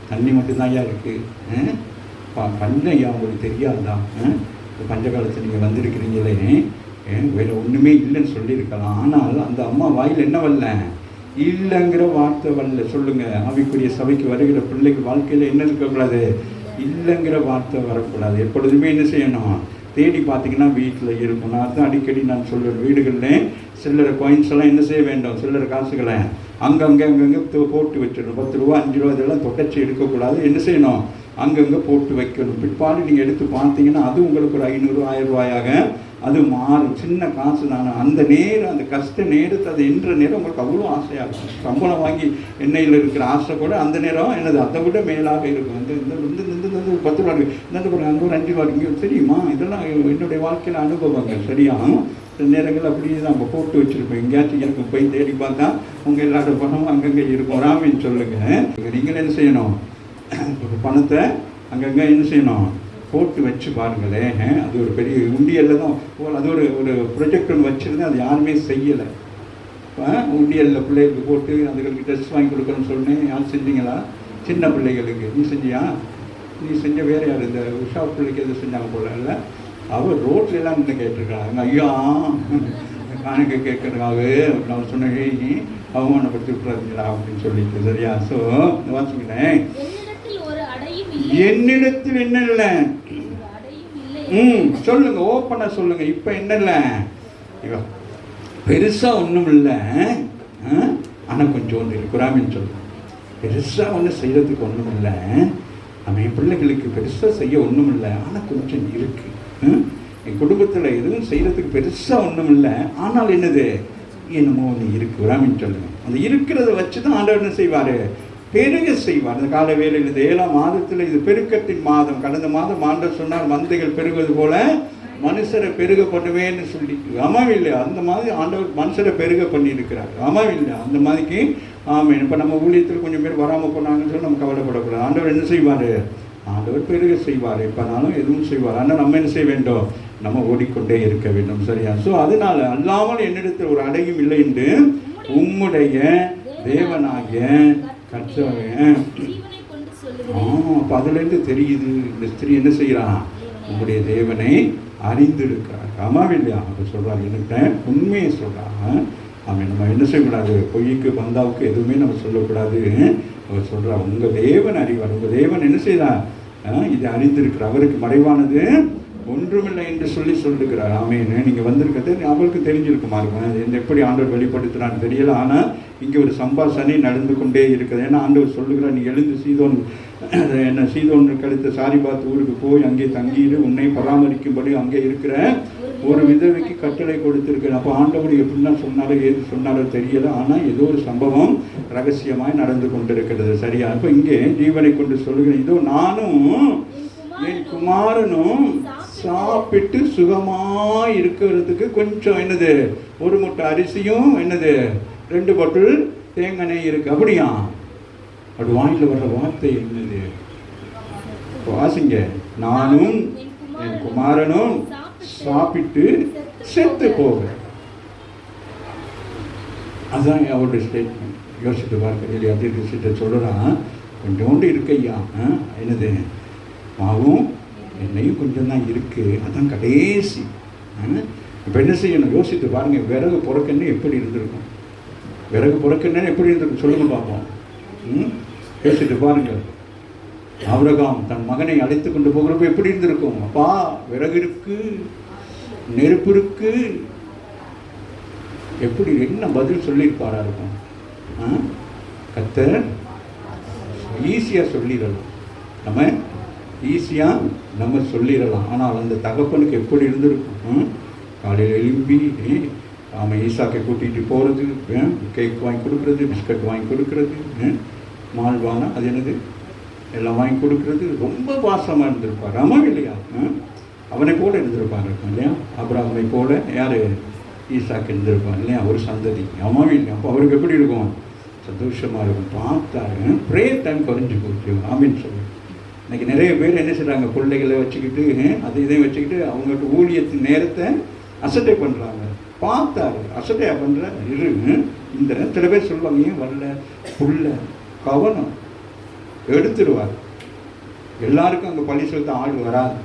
தண்ணி மட்டும்தான் ஐயா இருக்குது, பஞ்சம் ஐயா உங்களுக்கு தெரியாதா, பஞ்ச காலத்தில் நீங்கள் வந்திருக்கிறீங்களே, வேறு ஒன்றுமே இல்லைன்னு சொல்லியிருக்கலாம். ஆனால் அந்த அம்மா வாயில் என்ன வரல? இல்லைங்கிற வார்த்தை வரல. சொல்லுங்கள், ஆவிக்குரிய சபைக்கு வருகிற பிள்ளைக்கு வாழ்க்கையில் என்ன இருக்கக்கூடாது? இல்லைங்கிற வார்த்தை வரக்கூடாது. எப்பொழுதுமே என்ன செய்யணும்? தேடி பார்த்தீங்கன்னா வீட்டில் இருக்கும். நான் தான் அடிக்கடி நான் சொல்லுவேன், வீடுகளில் சில்லறை காயின்ஸ் எல்லாம் என்ன செய்ய வேண்டும்? சில்லறை காசுகளை அங்கங்கே போட்டு வச்சிடணும். 10 ரூபா 5 ரூபா இதெல்லாம் தொடச்சி எடுக்கக்கூடாது. என்ன செய்யணும்? அங்கங்கே போட்டு வைக்கணும். பிற்பாடு நீங்கள் எடுத்து பார்த்தீங்கன்னா அது உங்களுக்கு ஒரு 500 1000 ரூபாயாக அது மாறும். சின்ன காசு தானே. அந்த நேரம், அந்த கஷ்ட நேரத்தை அது என்ற நேரம் உங்களுக்கு அவ்வளோ ஆசையாக இருக்கும். சம்பளம் வாங்கி எண்ணெயில் இருக்கிற ஆசை கூட அந்த நேரம் என்னது அதை விட மேலாக இருக்கும். இந்த 10 ரூபா இருக்குது, அங்கே ஒரு 5 ரூபா இங்கே தெரியுமா? இதெல்லாம் என்னுடைய வாழ்க்கையில் அனுபவங்கள். சரியா? சில நேரங்கள் அப்படியே தான் நம்ம போட்டு வச்சுருப்போம். எங்கேயாச்சும் எனக்கு போய் தேடி பார்த்தா உங்கள் எல்லாரோட பணமும் அங்கங்கே இருக்கும். ராமின்னு சொல்லுங்கள். நீங்களும் என்ன செய்யணும்? பணத்தை அங்கங்கே என்ன செய்யணும்? போட்டு வச்சு பாருங்களேன். அது ஒரு பெரிய உண்டியலில் தான். அது ஒரு ப்ரொஜெக்ட் ஒன்று வச்சுருந்து அது யாருமே செய்யலை. உண்டியலில் பிள்ளைகளுக்கு போட்டு அதுகளுக்கு ட்ரெஸ் வாங்கி கொடுக்கணும்னு சொன்னேன். யார் செஞ்சீங்களா? சின்ன பிள்ளைகளுக்கு. நீ செஞ்சியா? நீ செஞ்ச வேறு யார்? இந்த உஷா பிள்ளைக்கு எது செஞ்சாங்க போல இல்லை? அவர் ரோட்லாம் நின்று கேட்டிருக்காங்க. ஐயா காணிக்க கேட்கறதுக்காக நான் சொன்னேன், அவமானப்படுத்தி விட்டுறாதீங்களா அப்படின்னு சொல்லிட்டு. சரியா? ஸோ வாசிக்கிறேன். என்னிடத்தில் என்ன இல்லை? சொல்லுங்க, ஓப்பனா சொல்லுங்க. இப்ப என்ன இல்லை? பெருசா ஒன்றும் இல்லை, ஆனா கொஞ்சம் ஒன்று இருக்கிறாமின்னு சொல்லுங்க. பெருசா ஒன்றும் செய்யறதுக்கு ஒன்றும் இல்லை. நம்ம என் பிள்ளைகளுக்கு பெருசா செய்ய ஒன்றும் இல்லை, ஆனா கொஞ்சம் இருக்கு. என் குடும்பத்தில் எதுவும் செய்யறதுக்கு பெருசா ஒன்றும் இல்லை, ஆனால் என்னது? என்னமோ ஒன்று இருக்கு. ராமின்னு சொல்லுங்க. அந்த இருக்கிறத வச்சுதான் ஆண்டவர் என்ன செய்வாரு? பெருக செய்வார். இந்த கால வேளையில் இந்த 7ஆம் மாதத்தில் இது பெருக்கத்தின் மாதம். கடந்த மாதம் ஆண்டவர் சொன்னால் மந்தைகள் பெருகுவது போல மனுஷரை பெருக பண்ணுவேன்னு சொல்லி. ஆமாம் இல்லையா? அந்த மாதிரி ஆண்டவர் மனுஷரை பெருக பண்ணியிருக்கிறார். ஆமாம் இல்லையா? அந்த மாதிரிக்கு ஆமாம். இப்போ நம்ம ஊழியத்தில் கொஞ்சம் பேர் வராமல் போனாங்கன்னு சொல்லி நம்ம கவலைப்படக்கூடாது. ஆண்டவர் என்ன செய்வார்? ஆண்டவர் பெருக செய்வார். எப்போனாலும் எதுவும் செய்வார். ஆனால் நம்ம என்ன செய்ய வேண்டும்? நம்ம ஓடிக்கொண்டே இருக்க வேண்டும். சரியா? ஸோ அதனால அல்லாமல் என்னிடத்தில் ஒரு அடையும் இல்லை என்று உம்முடைய தேவனாகிய அப்போ அதுலேருந்து தெரியுது இந்த ஸ்திரீ என்ன செய்யறான்? உங்களுடைய தேவனை அறிந்திருக்கிறார். ஆமாம் இல்லையா? அப்போ சொல்றாங்க, என்கிட்ட உண்மையை சொல்றாங்க. ஆமாம். நம்ம என்ன செய்யக்கூடாது? பொய்க்கு பந்தாவுக்கு எதுவுமே நம்ம சொல்லக்கூடாது. அவர் சொல்றா, உங்க தேவன் அறிவார். உங்க தேவன் என்ன செய்யறார்? இதை அறிந்திருக்கிறார். அவருக்கு மறைவானது ஒன்றுமில்லை என்று சொல்லுகிறார். ஆமேன்னு நீங்கள் வந்திருக்கிறது அவருக்கு தெரிஞ்சிருக்குமா இருக்கும். எப்படி ஆண்டவர் வெளிப்படுத்துறான்னு தெரியல. ஆனால் இங்கே ஒரு சம்பாஷணை நடந்து கொண்டே இருக்குது. ஏன்னா ஆண்டவர் சொல்லுகிறார், நீ எழுந்து சீதோன் கழுத்த சாரிபாத் ஊருக்கு போய் அங்கே தங்கிடு, உன்னை பராமரிக்கும்படி அங்கே இருக்கிற ஒரு விதவைக்கு கட்டளை கொடுத்திருக்கிறேன். அப்போ ஆண்டவர் எப்படின்னா சொன்னாரோ ஏது சொன்னாரோ தெரியல. ஆனால் ஏதோ ஒரு சம்பவம் ரகசியமாய் நடந்து கொண்டிருக்கிறது. சரியா? இப்போ இங்கே ஜீவனை கொண்டு சொல்லுகிறேன், இதோ நானும் என் குமாரனும் சாப்பிட்டு சுகமாய் இருக்கிறதுக்கு கொஞ்சம் என்னது? ஒரு முட்டை அரிசியும் என்னது? 2 பாட்டில் தேங்காய் இருக்கு. அப்படியா? அப்படி வாயில வர்ற வார்த்தை என்னது? வாசிங்க. நானும் என் குமாரனும் சாப்பிட்டு செத்து போக. அதுதான் அவருடைய ஸ்டேட்மெண்ட். யோசித்து பார்க்க இல்லையா? அப்படி சொல்றான், கொஞ்சோண்டு இருக்கையா என்னது? மாவும் எண்ணெயும் கொஞ்சம் தான் இருக்குது, அதான் கடைசி. இப்போ என்ன செய்யணும்? யோசித்து பாருங்கள். விறகு புறக்கண்ணே எப்படி இருந்திருக்கும்? விறகு புறக்கண்ணே எப்படி இருந்திருக்கும்? சொல்லுங்க பார்ப்போம். யோசித்து பாருங்கள். ஆபிரகாம் தன் மகனை அழைத்து கொண்டு போகிறப்ப எப்படி இருந்திருக்கும்? அப்பா, விறகு இருக்கு, நெருப்பு இருக்கு. எப்படி என்ன பதில் சொல்லியிருப்பாரா இருக்கும்? கர்த்தர் ஈஸியாக சொல்லிடலாம், நம்ம ஈஸியாக நம்ம சொல்லிடலாம். ஆனால் அந்த தகப்பனுக்கு எப்படி இருந்திருக்கும்? காலையில் எழும்பி அவன் ஈசாக்கை கூட்டிகிட்டு போகிறது, கேக் வாங்கி கொடுக்குறது, பிஸ்கட் வாங்கி கொடுக்குறது, மால்வானா அது என்னது எல்லாம் வாங்கி கொடுக்குறது. ரொம்ப பாசமாக இருந்திருப்பார். ஆமாம் இல்லையா? அவனை போல இருந்திருப்பாங்க இருக்கும் இல்லையா? அப்புறம் அவனை போல யார்? ஈசாக்கு இருந்திருப்பான் இல்லையா? ஒரு சந்ததி. ஆமாம் இல்லையா? அப்போ அவருக்கு எப்படி இருக்கும்? சந்தோஷமாக இருக்கும். பார்த்தாரு ப்ரேயர் டைம் குறைஞ்சி போச்சு. ஆமின்னு சொல்லி இன்றைக்கி நிறைய பேர் என்ன செய்கிறாங்க? பிள்ளைகளை வச்சுக்கிட்டு அது இதையும் வச்சுக்கிட்டு அவங்கள்ட்ட ஊழியத்தின் நேரத்தை அசட்டை பண்ணுறாங்க. பார்த்தாரு அசட்டையாக பண்ணுற இரு. இந்த சில பேர் சொல்லுவாங்க, ஏன் வரல? புள்ள கவனம் எடுத்துடுவார். எல்லாருக்கும் அங்கே பள்ளி செலுத்த ஆள் வராது.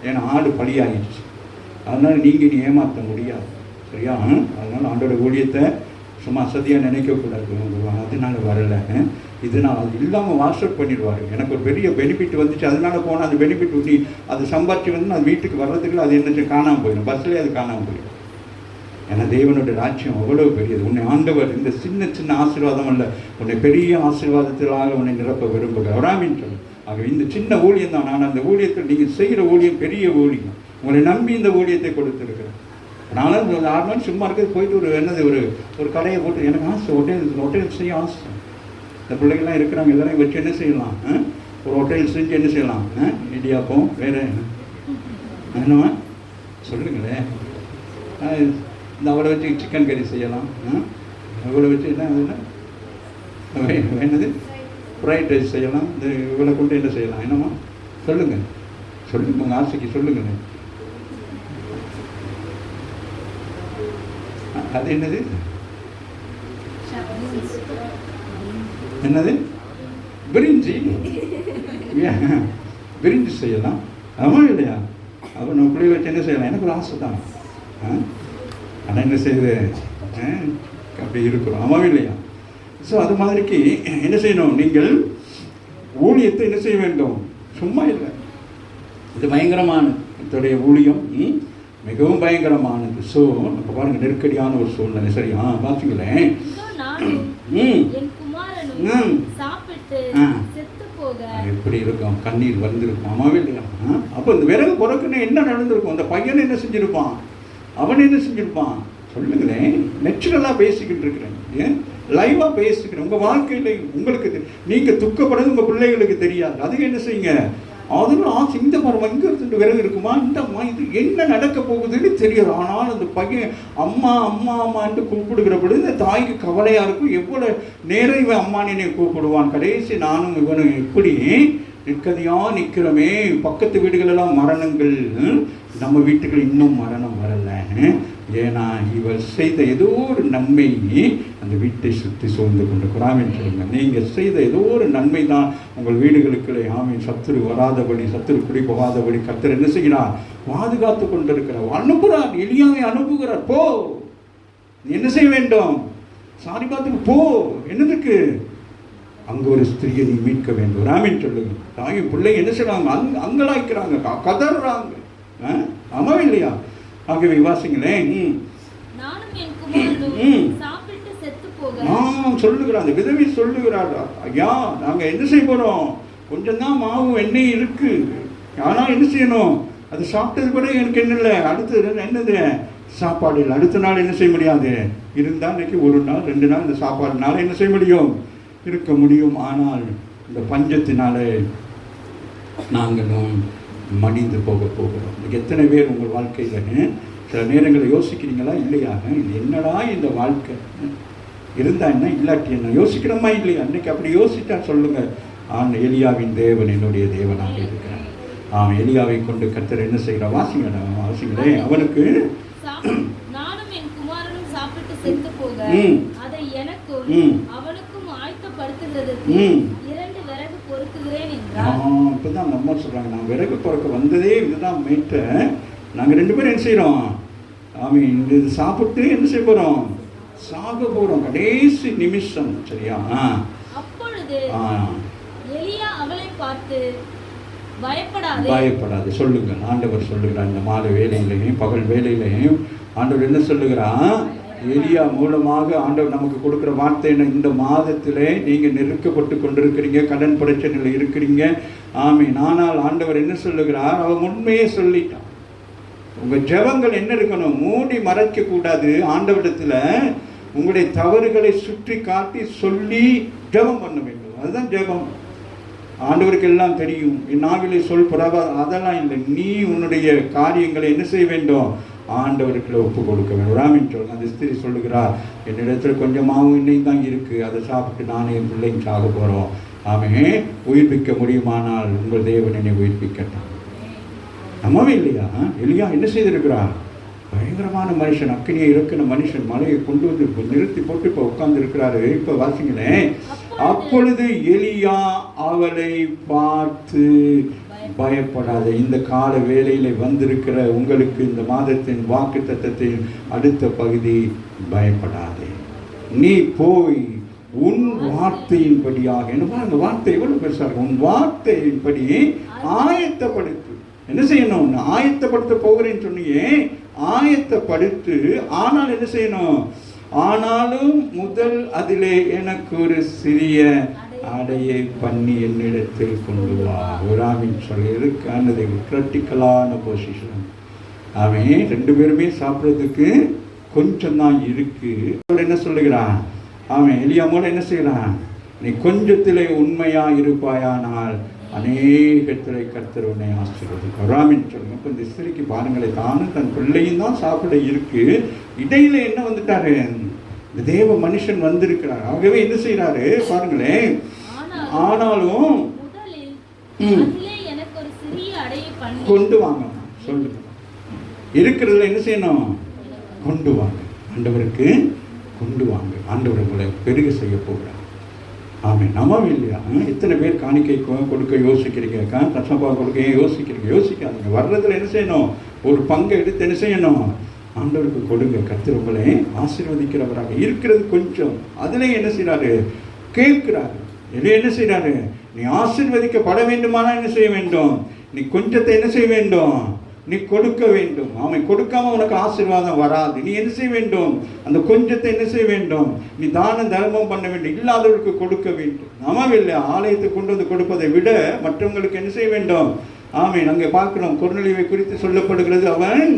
ஏன்னா ஆடு பலியாகிடுச்சு. அதனால் நீங்கள் நீ ஏமாற்ற முடியாது. சரியா? அதனால் ஆண்டோட ஊழியத்தை சும்மா அசதியாக நினைக்கக்கூடாது. அதனால வரலை, இதனால் அது இல்லாமல் வாட்ஸ்அப் பண்ணிடுவார். எனக்கு ஒரு பெரிய பெனிஃபிட் வந்துச்சு, அதனால போனால் அந்த பெனிஃபிட் நீ அது சம்பாரிச்சு வந்து நான் வீட்டுக்கு வர்றதுக்குள்ள அது என்ன காணாமல் போயிடும், பஸ்லேயே அது காணாமல் போயிடும். ஏன்னா தேவனுடைய ராஜ்யம் அவ்வளோ பெரியது. உன்னை ஆண்டவர் இந்த சின்ன சின்ன ஆசீர்வாதம் அல்ல, உன்னை பெரிய ஆசீர்வாதத்திலாக உன்னை நிரப்ப விரும்புகிறார். வராமின்னு சொல்லு. ஆக இந்த சின்ன ஊழியம் தான். நான் அந்த ஊழியத்தில் நீங்கள் செய்கிற ஊழியம் பெரிய ஊழியம். உங்களை நம்பி இந்த ஊழியத்தை கொடுத்துருக்கிறேன். நானும் ஒரு 6 நாள் சும்மா இருக்கிறது போயிட்டு ஒரு கடையை போட்டு எனக்கு ஆசை ஹோட்டல் செய்ய ஆசை. இந்த பிள்ளைகள்லாம் இருக்கிறாங்க, எல்லாரையும் வச்சு என்ன செய்யலாம், ஒரு ஹோட்டல் செஞ்சு என்ன செய்யலாம், இடியாப்பம் வேறு என்னவா சொல்லுங்களேன். இந்த அவளை வச்சு சிக்கன் கறி செய்யலாம், அவளை வச்சு என்ன என்னது ஃப்ரைட் ரைஸ் செய்யலாம், இந்த இவளை கொண்டு என்ன செய்யலாம், என்னம்மா சொல்லுங்கள் உங்கள் ஆசைக்கு சொல்லுங்களேன். அது என்னது பிரிஞ்சி செய்யலாம். ஆமாம் இல்லையா? அப்போ நம்ம பிள்ளை வச்சு என்ன செய்யலாம். எனக்கு ஒரு ஆசை தான், ஆனால் என்ன செய்யுது அப்படி இருக்கிறோம். ஆமாம் இல்லையா? ஸோ அது மாதிரிக்கு என்ன செய்யணும், நீங்கள் ஊழியத்தை என்ன செய்ய வேண்டும், சும்மா இல்லை. இது பயங்கரமான இதோடைய ஊழியம் மிகவும் பயங்கரமானது. ஸோ நம்ம பாருங்க, நெருக்கடியான ஒரு சூழ்நிலை. சரியா? பார்த்தீங்களேன், எப்படி இருக்கும், கண்ணீர் வந்திருக்கும். ஆமாவே இல்லையா? அப்போ இந்த விறகு பொறக்குன்னு என்ன நடந்திருக்கும், அந்த பையனை என்ன செஞ்சிருப்பான், அவன் என்ன செஞ்சிருப்பான் சொல்லுங்களேன். நேச்சுரலாக பேசிக்கிட்டு இருக்கிறேன், லைவாக பேசிக்கிறேன். உங்கள் வாழ்க்கையில் உங்களுக்கு நீங்கள் துக்கப்படுறது உங்கள் பிள்ளைகளுக்கு தெரியாது. அதுக்கு என்ன செய்யுங்க, அதெல்லாம் ஆசை. இந்த மரம் இங்கே இருந்து விறகு இருக்குமா, இந்தம்மா இது என்ன நடக்க போகுதுன்னு தெரியாது. ஆனால் அந்த பையன் அம்மா அம்மா அம்மான்ட்டு கூப்பிடுகிற பொழுது இந்த தாய்க்கு கவலையாக இருக்கும். எவ்வளோ நேரம் இவன் அம்மானே கூப்பிடுவான். கடைசி நானும் இவனும் எப்படி நிற்கதையாக நிற்கிறோமே. பக்கத்து வீடுகளெல்லாம் மரணங்கள், நம்ம வீட்டுகள் இன்னும் மரணம் வரலை. ஏன்னா இவர் செய்த ஏதோ ஒரு நன்மை அந்த வீட்டை சுற்றி சூழ்ந்து கொண்டு குராமின் சொல்லுங்க. நீங்கள் செய்த ஏதோ ஒரு நன்மை தான் உங்கள் வீடுகளுக்கு ஆமீன் சத்துரு வராதபடி, சத்துரு குடி போகாதபடி கர்த்தர் என்ன செய்கிறார், பாதுகாத்து கொண்டிருக்கிறார். அனுப்புகிறார், எலியாவை அனுப்புகிறார். போ, என்ன செய்ய வேண்டும், சாரிபாத்துக்கு போ. என்னதுக்கு, அங்கே ஒரு ஸ்திரியை நீ மீட்க வேண்டும். ராமின் சொல்லுங்க. தாயும் பிள்ளை என்ன செய்யறாங்க, அங்கலாய்க்கிறாங்க, கதறாங்க. ஆமாவே இல்லையா? ஆகவே வாசிங்களேன், சொல்லுகிறார், அந்த விதவி சொல்லுகிறார், ஐயா நாங்கள் என்ன செய்ய போகிறோம், கொஞ்சம் தான் மாவு எண்ணெய் இருக்கு, ஆனால் என்ன செய்யணும், அது சாப்பிட்டது கூட எனக்கு என்ன இல்லை, அடுத்தது என்னது சாப்பாடு இல்லை. அடுத்த நாள் என்ன செய்ய முடியாது, இருந்தால் இன்னைக்கு 1 நாள் 2 நாள் இந்த சாப்பாடுனால என்ன செய்ய முடியும், இருக்க முடியும். ஆனால் இந்த பஞ்சத்தினால நாங்களும் மடிந்து போகிறோம். இன்னைக்கு எத்தனை பேர் உங்கள் வாழ்க்கையில் சில நேரங்களை யோசிக்கிறீங்களா இல்லையா, இது என்னடா இந்த வாழ்க்கை, இருந்தா என்ன இல்லாட்டி என்ன, யோசிக்கிறோமா இல்லையா? அன்றைக்கி அப்படி யோசிச்சா சொல்லுங்கள், எலியாவின் தேவன் என்னுடைய தேவனாக இருக்கிறார். எலியாவை கொண்டு கர்த்தர் என்ன செய்கிறார், வாசிங்களே. அவனுக்கு இப்போதான் அந்த அம்மா சொல்கிறாங்க, நான் விறகு பொறுக்க வந்ததே இதுதான் மீட்ட, நாங்கள் 2 பேரும் என்ன செய்கிறோம், இது சாப்பிட்டு என்ன செய்ய போகிறோம், சாக போகிறோம், கடைசி நிமிஷம். சரியா? பயப்படாது சொல்லுங்க. ஆண்டவர் சொல்லுகிறார், இந்த மாலை வேலையிலையும் பகல் வேலையிலையும் ஆண்டவர் என்ன சொல்லுகிறான், எலியா மூலமாக ஆண்டவர் நமக்கு கொடுக்குற வார்த்தை என்ன, இந்த மாதத்திலே நீங்கள் நெருக்கப்பட்டு கொண்டிருக்கிறீங்க, கடன் பிரச்சனையில் இருக்கிறீங்க. ஆமீன். ஆனால் ஆண்டவர் என்ன சொல்லுகிறார், அவன் உண்மையே சொல்லிட்டான். உங்கள் ஜெபங்கள் என்ன இருக்கணும், மூடி மறைக்க கூடாது. ஆண்டவரிடத்தில் உங்களுடைய தவறுகளை சுற்றி காட்டி சொல்லி ஜெபம் பண்ண வேண்டும். அதுதான் ஜெபம். ஆண்டவருக்கு எல்லாம் தெரியும், என் நாவிலே சொல் புறவா அதெல்லாம் இல்லை. நீ உன்னுடைய காரியங்களை என்ன செய்ய வேண்டும், ஆண்டவருக்குள்ள ஒப்பு கொடுக்க வேண்டும். ராமின் சொல்லுங்க. அந்த ஸ்திரி சொல்லுகிறார், என்னிடத்தில் கொஞ்சம் மாவு எண்ணெய் தான் இருக்குது, அதை சாப்பிட்டு நானே என் பிள்ளைங்க சாக போகிறோம். ஆமே உயிர்ப்பிக்க முடியுமானால் உங்கள் தேவன் என்னை உயிர்ப்பிக்கட்டும். நம்மவே இல்லையா? எலியா என்ன செய்திருக்கிறார், பயங்கரமான மனுஷன், அக்கினியை இறக்கின மனுஷன், மலையை கொண்டு வந்து நிறுத்தி போட்டு இப்போ உட்கார்ந்து இருக்கிறாரு. இப்போ வாசிங்களேன், அப்பொழுது எலியா அவளை பார்த்து பயப்படாத. இந்த கால வேளையில வந்திருக்கிற உங்களுக்கு இந்த மாதத்தின் வாக்குத்தத்தத்தின் அடுத்த பகுதி, பயப்படாதே. நீ போய் உன் வார்த்தையின்படியாக, என்ன பாருங்க, வார்த்தை எவ்வளவு பெருசா இருக்கும். உன் வார்த்தையின்படி ஆயத்தப்படுத்து. என்ன செய்யணும்? ஆயத்தப்படுத்த போகிறேன்னு சொன்னியே, ஆயத்தப்படுத்து. ஆனால் என்ன செய்யணும்? ஆனாலும் முதல் அதிலே எனக்கு ஒரு சிறிய அடையை பண்ணி என்னிடத்தில் கொண்டு வா. ஒரு ஆமீன் சொல்லியிருக்கானது. கிரிட்டிக்கலான பொசிஷன். அவன் 2 பேருமே சாப்பிட்றதுக்கு கொஞ்சம் தான் இருக்கு. என்ன சொல்லுகிறான் அவன்? எலியாமோட என்ன செய்யறான்? நீ கொஞ்சத்திலே உண்மையா இருப்பாயானால் அநேகத்திலே கர்த்தர் உன்னை ஆசீர்வதிப்பார். ராமின் சொல்லுங்க. இப்போ இந்த ஸ்திரீக்கு பாருங்களேன், தானும் தன் பிள்ளையும் தான் சாப்பிட இருக்கு. இடையில என்ன வந்துட்டாரு? இந்த தேவ மனுஷன் வந்திருக்கிறார். ஆகவே என்ன செய்யறாரு பாருங்களேன். ஆனாலும் கொண்டு வாங்க சொல்லுங்க. இருக்கிறதுல என்ன செய்யணும்? கொண்டு வாங்க. ஆண்டவருக்கு கொண்டு வாங்க. ஆண்டவர் உங்களை பெருக செய்ய போகிறார். ஆமாம், நம்பவே இல்லையா? இத்தனை பேர் காணிக்கை கொடுக்க யோசிக்கிறீங்க, கஷ்டப்பா கொடுக்க யோசிக்கிறீங்க. யோசிக்காதீங்க. வர்றதுல என்ன செய்யணும்? ஒரு பங்கை எடுத்து என்ன செய்யணும்? ஆண்டவருக்கு கொடுங்க. கர்த்தர் உங்களை ஆசீர்வதிக்கிறவராக. இருக்கிறது கொஞ்சம், அதிலே என்ன செய்யறாரு? கேட்கிறாரு. இதில் என்ன செய்யறாரு? நீ ஆசீர்வதிக்கப்பட வேண்டுமானால் என்ன செய்ய வேண்டும்? நீ கொஞ்சத்தை என்ன செய்ய வேண்டும்? நீ கொடுக்க வேண்டும். அவன் கொடுக்காம உனக்கு ஆசீர்வாதம் வராது. நீ என்ன செய்ய வேண்டும்? அந்த கொஞ்சத்தை என்ன செய்ய வேண்டும்? நீ தான தர்மம் பண்ண வேண்டும். இல்லாதவருக்கு கொடுக்க வேண்டும். ஆமாவில்லை? ஆலயத்தை கொண்டு வந்து கொடுப்பதை விட மற்றவங்களுக்கு என்ன செய்ய வேண்டும்? ஆமீன். அங்கே பார்க்கிறோம், கொர்நேலியுவை குறித்து சொல்லப்படுகிறது. அவன்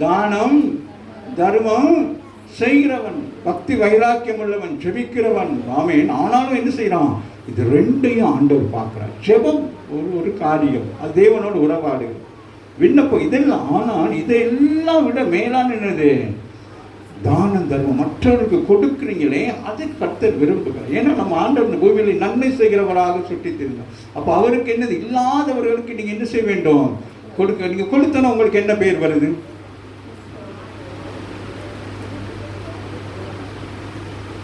தானம் தர்மம் செய்கிறவன், பக்தி வைராக்கியம் உள்ளவன், ஜெபிக்கிறவன். ஆமீன். ஆனாலும் என்ன செய்யறான்? இது 2ஐயும் ஆண்டவர் பார்க்கிறார். ஜெபம் ஒரு காரியம், அது தேவனோட உறவாடு, விண்ணப்பம், இதெல்லாம். ஆனால் இதையெல்லாம் விட மேலான என்னது? தானம் தர்மம். மற்றவருக்கு கொடுக்குறீங்களே, அதை கர்த்தர் விரும்புகிறார். ஏன்னா நம்ம ஆண்டவர் பூமியில் நன்மை செய்கிறவராக சுட்டி தெரிந்தோம். அப்போ அவருக்கு என்னது? இல்லாதவர்களுக்கு நீங்க என்ன செய்ய வேண்டும்? கொடுக்க. நீங்க கொடுத்தனா உங்களுக்கு என்ன பேர் வருது?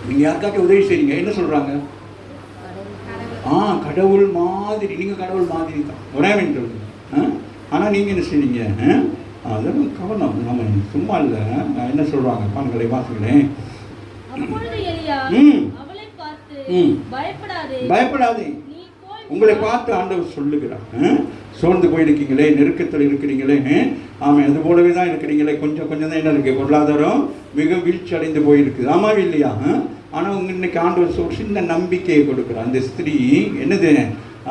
நீங்க யாருக்காச்சும் உதவி செய்றீங்க, என்ன சொல்றாங்க? கடவுள் மாதிரி. நீங்க கடவுள் மாதிரி தான், ஒரே சொல்லுங்க. ஆனா நீங்க என்ன செய்றீங்க? அதெல்லாம் கவனம். நம்ம சும்மா இல்ல. என்ன சொல்றாங்க பாருங்களே, வாசிங்களேன். பயப்படாதே. உங்களை பார்த்து ஆண்டவர் சொல்லுகிறார். சோர்ந்து போயிருக்கீங்களே, நெருக்கத்தில் இருக்கிறீங்களே, ஆமாம், அது போலவே தான் இருக்கிறீங்களே. கொஞ்சம் தான் என்ன இருக்கு? பொருளாதாரம் மிக வீழ்ச்சி அடைந்து போயிருக்கு. ஆமாவே இல்லையா? ஆனால் உங்க இன்னைக்கு ஆண்டவர் ஒரு சின்ன நம்பிக்கையை கொடுக்குறார். அந்த ஸ்திரீ என்னது?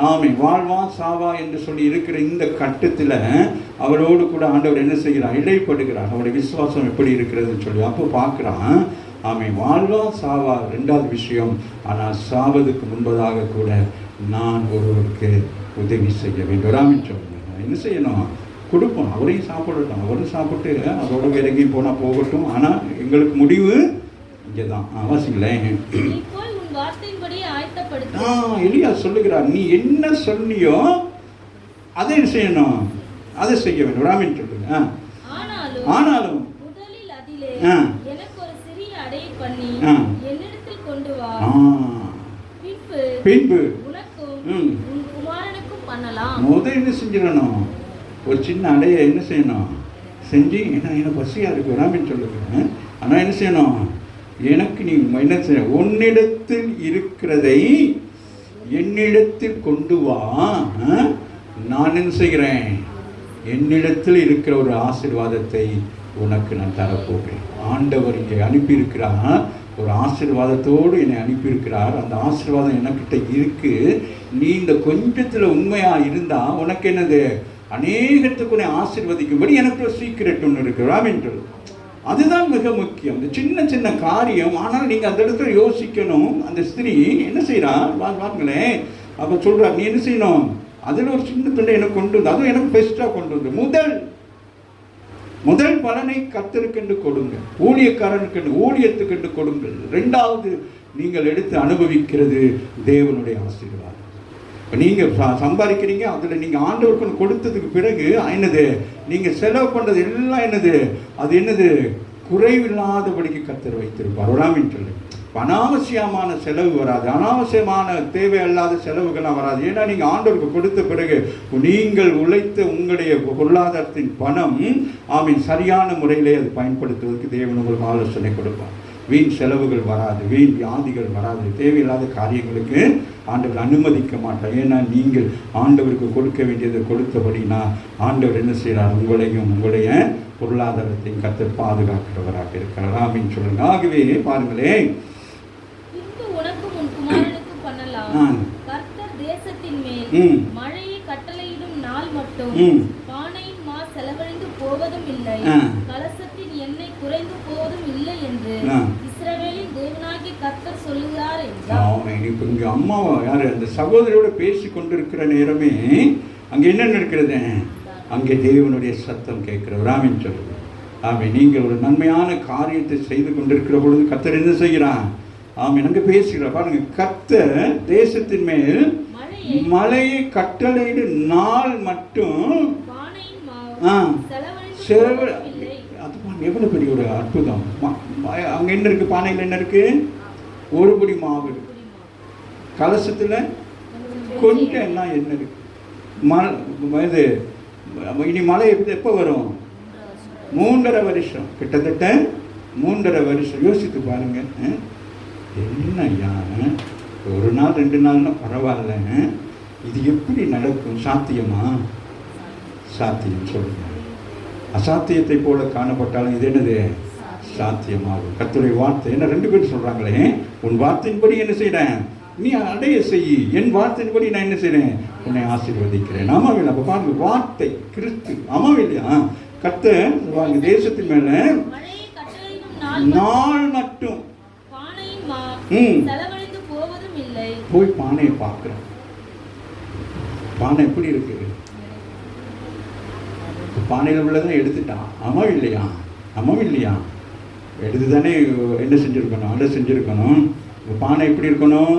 ஆமை, வாழ்வா சாவா என்று சொல்லி இருக்கிற இந்த கட்டத்தில் அவரோடு கூட ஆண்டவர் என்ன செய்கிறார்? இடைப்படுகிறார். அவருடைய விசுவாசம் எப்படி இருக்கிறதுன்னு சொல்லி அப்போ பார்க்குறான். ஆமை, வாழ்வா சாவா 2வது விஷயம். ஆனால் சாவதுக்கு முன்பதாக கூட நான் ஒருவருக்கு உதவி செய்ய வேண்டும். ராமின் சொல்லுங்க. என்ன செய்யணும்? கொடுப்போம். அவரையும் சாப்பிடட்டும், அவரும் சாப்பிட்டு அதோட விலகி போனால் போகட்டும். ஆனால் எங்களுக்கு முடிவு இங்கே தான். வாசிங்களேன். எலியா சொல்லுகிறார், நீ என்ன சொன்னியோ அதை செய்யணும், அதை செய்ய வேண்டும். ராமின் சொல்லுங்க. ஆனாலும் பின்பு முதல் என்ன செஞ்சிடணும்? ஒரு சின்ன அடைய என்ன செய்யணும்? செஞ்சு, என்ன பசியா இருக்கு, ராமின் சொல்லுங்க. ஆனா என்ன செய்யணும்? எனக்கு நீ என்ன செய்ய? உன்னிடத்தில் இருக்கிறதை என்னிடத்தில் கொண்டு வா. நான் என்ன செய்கிறேன்? என்னிடத்தில் இருக்கிற ஒரு ஆசீர்வாதத்தை உனக்கு நான் தரப்போகிறேன். ஆண்டவர் இங்கே அனுப்பியிருக்கிறார். ஒரு ஆசீர்வாதத்தோடு என்னை அனுப்பியிருக்கிறார். அந்த ஆசீர்வாதம் எனக்கிட்ட இருக்கு. நீ இந்த கொஞ்சத்தில் உண்மையா இருந்தா உனக்கு என்னது? அநேகத்துக்கு உன்னை ஆசீர்வதிக்கும்படி எனக்கு ஒரு சீக்கிரட் ஒன்று இருக்கிறாம் என்று. அதுதான் மிக முக்கியம். இந்த சின்ன காரியம். ஆனால் நீங்க அந்த இடத்துல யோசிக்கணும். அந்த ஸ்திரீ என்ன செய்யறான்? வாங்களேன். அப்ப சொல்றார், நீ என்ன செய்யணும்? அதில் ஒரு சின்ன துண்டை எனக்கு கொண்டு வந்து, அதுவும் எனக்கு பெஸ்டா கொண்டு வந்து முதல் பலனை கர்த்தருக்கென்று கொடுங்க, ஊழியத்துக்கென்று கொடுங்கள். 2வது நீங்கள் எடுத்து அனுபவிக்கிறது தேவனுடைய ஆசீர்வாதம். நீங்க சம்பாதிக்கிறீங்க, அதுல நீங்க ஆண்டவருக்கு கொடுத்ததுக்கு பிறகு என்னது? நீங்க செலவு பண்றது எல்லாம் என்னது? அது என்னது? குறைவில்லாதபடிக்கு கர்த்தர் வைத்திருப்பார். ராமின் சொல்லு. அனாவசியமான செலவு வராது, அனாவசியமான தேவையில்லாத செலவுகள்லாம் வராது. ஏன்னா நீங்கள் ஆண்டவருக்கு கொடுத்த பிறகு நீங்கள் உழைத்த உங்களுடைய பொருளாதாரத்தின் பணம் சரியான முறையிலே அது பயன்படுத்துவதற்கு தேவன் உங்களுக்கு ஆலோசனை கொடுப்பார். வீண் செலவுகள் வராது, வீண் வியாதிகள் வராது, தேவையில்லாத காரியங்களுக்கு ஆண்டவர் அனுமதிக்க மாட்டார். ஏன்னா நீங்கள் ஆண்டவருக்கு கொடுக்க வேண்டியதை கொடுத்தபடினா ஆண்டவர் என்ன செய்கிறார்? உங்களையும் உங்களுடைய பொருளாதாரத்தையும் கர்த்தர் பாதுகாக்கிறவராக இருக்கிறார். ஆமீன் சொல்லுங்க. ஆகவே பாருங்களேன்,
கர்த்தர் தேசத்தின் மேல் மழையை கட்டளையிடும் நாள் மட்டும் பானையின் மா செலவழிந்து போவதும் இல்லை, கலசத்தின் எண்ணெய் குறைந்து போவதும் இல்லை என்று இஸ்ரவேலின் தேவனாகிய கர்த்தர் சொல்லுகிறார் என்றார்.
இப்ப இங்க அம்மா யாரு அந்த சகோதரியோட பேசி கொண்டிருக்கிற நேரமே அங்க என்ன நடக்கிறது? அங்கே தேவனுடைய சத்தம் கேட்கிறவர். ஆமீன் சொல்லுங்க. நீங்கள் ஒரு நன்மையான காரியத்தை செய்து கொண்டிருக்கிற பொழுது கர்த்தர் என்ன செய்கிறான்? அங்கே பேசுகிறார். பாருங்க, கர்த்தர் தேசத்தின் மேல் மழையை கட்டளையிடு நாள் மட்டும் அது எவ்வளவு பெரிய ஒரு அற்புதம். அங்க என்ன இருக்கு? பானையில் என்ன இருக்கு? ஒரு படி மாவு இருக்கு. கலசத்துல கொஞ்சம் எல்லாம் என்ன இருக்கு? இது இனி மழை எப்போ வரும்? 3.5 வருஷம், கிட்டத்தட்ட 3.5 வருஷம். யோசித்து பாருங்க. என்ன ஐயா, ஒரு நாள் 2 நாள்னா பரவாயில்ல, இது எப்படி நடக்கும்? சாத்தியமா? சாத்தியம் சொல்லுங்க. அசாத்தியத்தை போல காணப்பட்டாலும் இது என்னது? சாத்தியமாகும். கர்த்தருடைய வார்த்தை என்ன 2 பேர் சொல்றாங்களே, உன் வார்த்தையின்படி என்ன செய்யறேன்? நீ அடைய செய்யி, என் வார்த்தையின்படி நான் என்ன செய்றேன்? உன்னை ஆசீர்வதிக்கிறேன். ஆமாவில்லை? அப்ப பாருங்க, வார்த்தை கிறிஸ்து. ஆமாவில்லையா? கர்த்தர் தேசத்தின் மேல நாள் மட்டும் போய் பானையை பார்க்கிறேன். பானை எப்படி இருக்கு? பானையில் உள்ளதான் எடுத்துட்டான். ஆமாம் இல்லையா? ஆமாம் இல்லையா? எடுத்து தானே என்ன செஞ்சுருக்கணும்? அதை செஞ்சுருக்கணும். பானை எப்படி இருக்கணும்?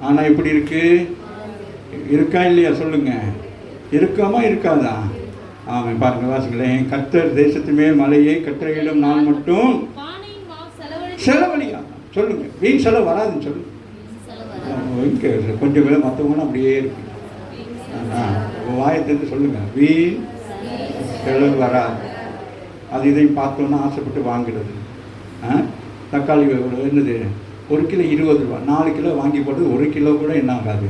ஆனால் எப்படி இருக்கு? இருக்கா இல்லையா? சொல்லுங்க. இருக்காமா இருக்காதா? ஆமாம். பாருங்க, வாசிங்களேன். கர்த்தர் தேசத்துமே மலையை கட்டளையிடும் நாள் மட்டும் செலவழியா? சொல்லுங்க. வீண் செலவு வராதுன்னு சொல்லுங்க. கொஞ்சம் வேலை மற்றவங்களும் அப்படியே இருக்கு. வாயத்திலிருந்து சொல்லுங்க, வீண் செலவு வராது. அது இதையும் பார்த்தோன்னா ஆசைப்பட்டு வாங்கிடுது. தக்காளி என்னது? 1 கிலோ 20 ரூபா. 4 கிலோ வாங்கி போட்டு 1 கிலோ கூட என்ன ஆகாது?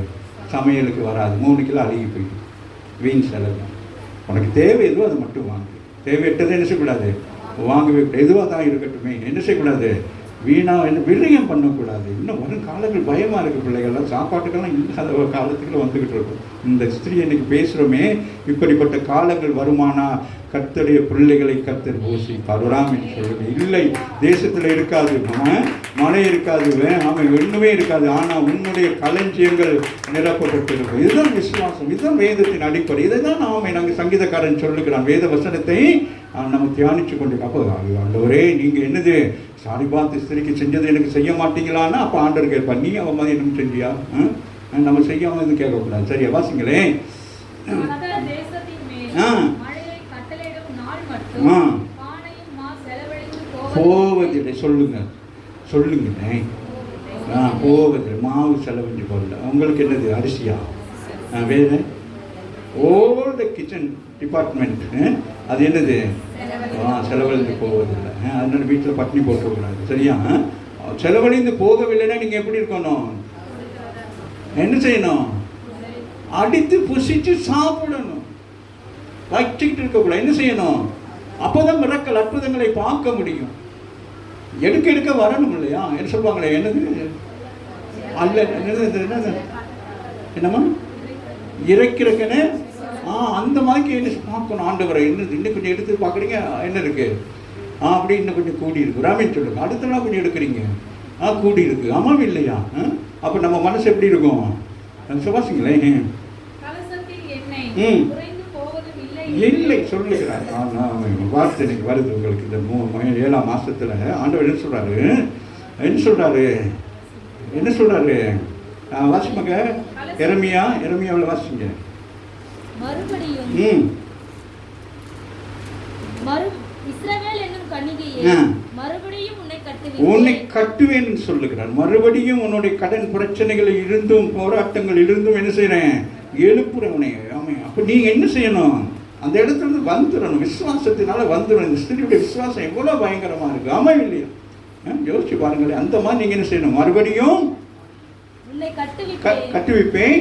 சமையலுக்கு வராது. 3 கிலோ அழுகி போயிடும். வீண் செலவு. உனக்கு தேவை எதுவோ அதை மட்டும் வாங்கு. தேவையற்றதை என்ன செய்யக்கூடாது? வாங்கவே கூடாது. எதுவாக தான் இருக்கட்டுமே, என்ன செய்யக்கூடாது? வீணாக என்ன விரயம் பண்ணக்கூடாது. இன்னும் வரும் காலங்கள் பயமாக இருக்குது. பிள்ளைகள்லாம் சாப்பாட்டுக்கெல்லாம் இல்லாத காலத்துக்குள்ள வந்துக்கிட்டு இருக்கும். இந்த ஸ்திரீ இன்னைக்கு பேசுகிறோமே, இப்படிப்பட்ட காலங்கள் வருமானா கர்த்தருடைய பிள்ளைகளை கர்த்தர் போஷிப்பார். என்று சொல்லுங்க. இல்லை, தேசத்தில் இருக்காது, மழை இருக்காது, ஒன்றுமே இருக்காது. ஆனால் உன்னுடைய களஞ்சியங்கள் நிரப்பப்பட்டிருக்கும். இதுதான் விசுவாசம். இதுதான் வேதத்தின் அடிப்படை. இதை தான் நாங்கள் சங்கீதக்காரன் சொல்லுகிறான். வேத வசனத்தை நம்ம தியானிச்சு கொண்டு. அப்போ ஆண்டவரே, நீங்கள் என்னது சாரிபாத் ஸ்திரிக்கு செஞ்சது எனக்கு செய்ய மாட்டீங்களான்னா அப்போ ஆண்டவர் கேட்பார், நீ அவன் மாதிரி என்ன செஞ்சியா? நம்ம செய்யாமல் எதுவும் கேட்கக்கூடாது. சரியா? வாசிங்களேன். போவதில்லை. சொல்லுங்க சொல்லுங்க. போவதில்லை. மாவு செலவழிஞ்சு போகல. உங்களுக்கு என்னது? அரிசியா? வேறு ஓல் த கிச்சன் டிபார்ட்மெண்ட் அது என்னது? செலவழிந்து போவதில்லை. அதனால வீட்டில் பட்னி போட்டுக்கூடாது. சரியா? செலவழிந்து போகவில்லைன்னா நீங்கள் எப்படி இருக்கணும்? என்ன செய்யணும்? அடித்து புசிச்சு சாப்பிடணும். வச்சுக்கிட்டு இருக்கக்கூடாது. என்ன செய்யணும்? அப்போதான் மிரக்கல் அற்புதங்களை பார்க்க முடியும். எடுக்க வரணும் இல்லையா? என்ன சொல்லுவாங்களே, என்னது அல்ல, என்னது என்னம்மா இறைக்கிறக்கன்னு அந்த மாதிரி என்ன பார்க்கணும். ஆண்டவரை என்னது இன்னும் கொஞ்சம் எடுத்து பார்க்குறீங்க, என்ன இருக்கு? அப்படி இன்னும் கொஞ்சம் கூடி இருக்கு. ராமன் சொல்லுங்க. அடுத்த நாள் கொஞ்சம் எடுக்கிறீங்க, கூடி இருக்கு. ஆமாம் இல்லையா? அப்போ நம்ம மனசு எப்படி இருக்கும்? சுவாசிங்களேன். இல்லை சொல்லுகிறார். வார்த்தை இன்னைக்கு வருது உங்களுக்கு. இந்த 7ஆம் மாசத்துல ஆண்டவர் என்ன சொல்றாரு? என்ன சொல்றாரு? வாசிமங்க. எரமியாவில் வாசிங்க.
இஸ்ரவேல் என்னும் கன்னிகையே, மறுபடியும்
உன்னை கட்டுவேன் சொல்லுகிறார். மறுபடியும் உன்னுடைய கடன் பிரச்சனைகள் இருந்தும் போராட்டங்கள் இருந்தும் என்ன செய்யறேன், எழுப்புறவனே. ஆமா, அப்ப நீங்க என்ன செய்யணும், அந்த இடத்துல இருந்து வந்துடணும். விசுவாசத்தினால வந்துடணும். இந்த ஸ்திரியுடைய விசுவாசம் எவ்வளவு பயங்கரமா இருக்கு. ஆமா இல்லையா? யோசிச்சு பாருங்களேன். அந்த மாதிரி நீங்க என்ன செய்யணும், மறுபடியும் கட்டுவிப்பேன்,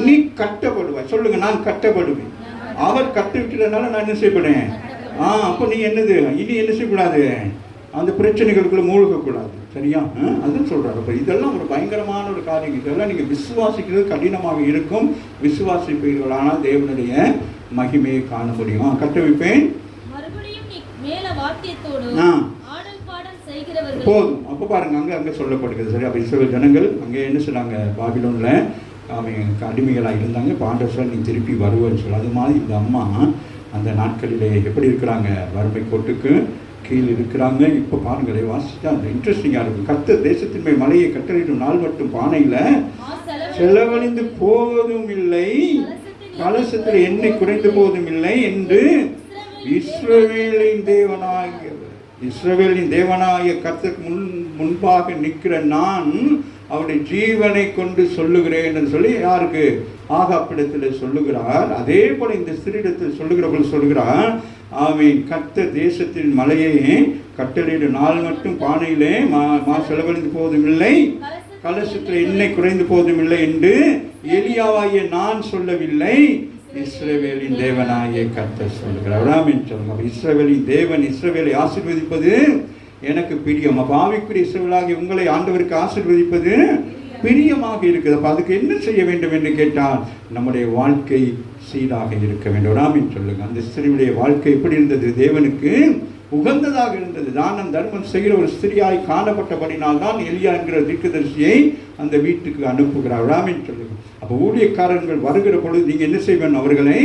நீ கட்டப்படுவாய். சொல்லுங்க, நான் கட்டப்படுவேன். அவர் கட்டுவிட்டதுனால நான் என்ன செய்யப்படுறேன். அப்போ நீ என்னது, இனி என்ன செய்யக்கூடாது, அந்த பிரச்சனைகளுக்குள்ள மூழ்கக்கூடாது. சரியா? அதுன்னு சொல்றாரு. அப்போ இதெல்லாம் ஒரு பயங்கரமான ஒரு காரியம். இதெல்லாம் நீங்க விசுவாசிக்கிறது கடினமாக இருக்கும். விசுவாசிப்பீர்களானால் தேவனுடைய மகிமையை காண முடியும். கட்டுவிப்பேன் போதும். அப்போ பாருங்க, அங்கே சொல்லப்படுகிறது. சரி, அப்போ இஸ்ரவேல் ஜனங்கள் அங்கே என்ன சொன்னாங்க, பாபிலோன்ல அவங்க அடிமைகளாக இருந்தாங்க. பாண்டவர் நீ திருப்பி வருவேன்னு சொல்லி, அது மாதிரி இந்த அம்மா அந்த நாட்களிலே எப்படி இருக்கிறாங்க, வறுமை கோட்டுக்கு கீழ் இருக்கிறாங்க. இப்போ பாருங்களேன், வாசிச்சா அந்த இன்ட்ரெஸ்டிங்காக இருக்கும். கர்த்தர் தேசத்தின் மேல் மலையை கட்டளையிடும் நாள் மட்டும் பானையில் செலவழிந்து போவதும் இல்லை, கலசத்தில் எண்ணெய் குறைந்து போவதும் இல்லை என்று இஸ்ரவேலின் தேவனாகிய கர்த்தருக்கு முன்பாக நிற்கிற நான் அவருடைய ஜீவனை கொண்டு சொல்லுகிறேன் என்று சொல்லி யாருக்கு, ஆகாப்பிடத்தில் சொல்லுகிறார். அதே போல இந்த ஸ்திரீடத்தில் சொல்லுகிறவர்கள் சொல்லுகிறார், ஆமீன், கர்த்தர் தேசத்தின் மலையை கட்டளையிட நாள் மட்டும் பானையிலே செலவழிந்து போவதும் இல்லை, கலசத்தில் எண்ணெய் குறைந்து போவதும் இல்லை என்று எலியாவாகிய நான் சொல்லவில்லை, இஸ்ரவேலின் தேவனாகிய கர்த்தர் சொல்லுகிறார். ஆமென் சொல்லுங்க. இஸ்ரவேலின் தேவன் இஸ்ரவேலை ஆசீர்வதிப்பது எனக்கு பிரியம். அப்ப ஆவிக்குரிய இஸ்ரவேலாகிய உங்களை ஆண்டவருக்கு ஆசீர்வதிப்பது பிரியமாக இருக்குது. அப்ப அதுக்கு என்ன செய்ய வேண்டும் என்று கேட்டால், நம்முடைய வாழ்க்கை சீராக இருக்க வேண்டும். ஆமென் சொல்லுங்க. அந்த ஸ்திரீயுடைய வாழ்க்கை எப்படி இருந்தது, தேவனுக்கு உகந்ததாக இருந்தது. தானம் தர்மம் செய்கிற ஒரு ஸ்திரியாய் காணப்பட்டபடினால் தான் எலியா என்கிற தீர்க்கதரிசியை அந்த வீட்டுக்கு அனுப்புகிறார். ஆமென் சொல்லுங்க. அப்போ ஊழியக்காரர்கள் வருகிற பொழுது நீங்க என்ன செய்ய வேண்டும், அவர்களை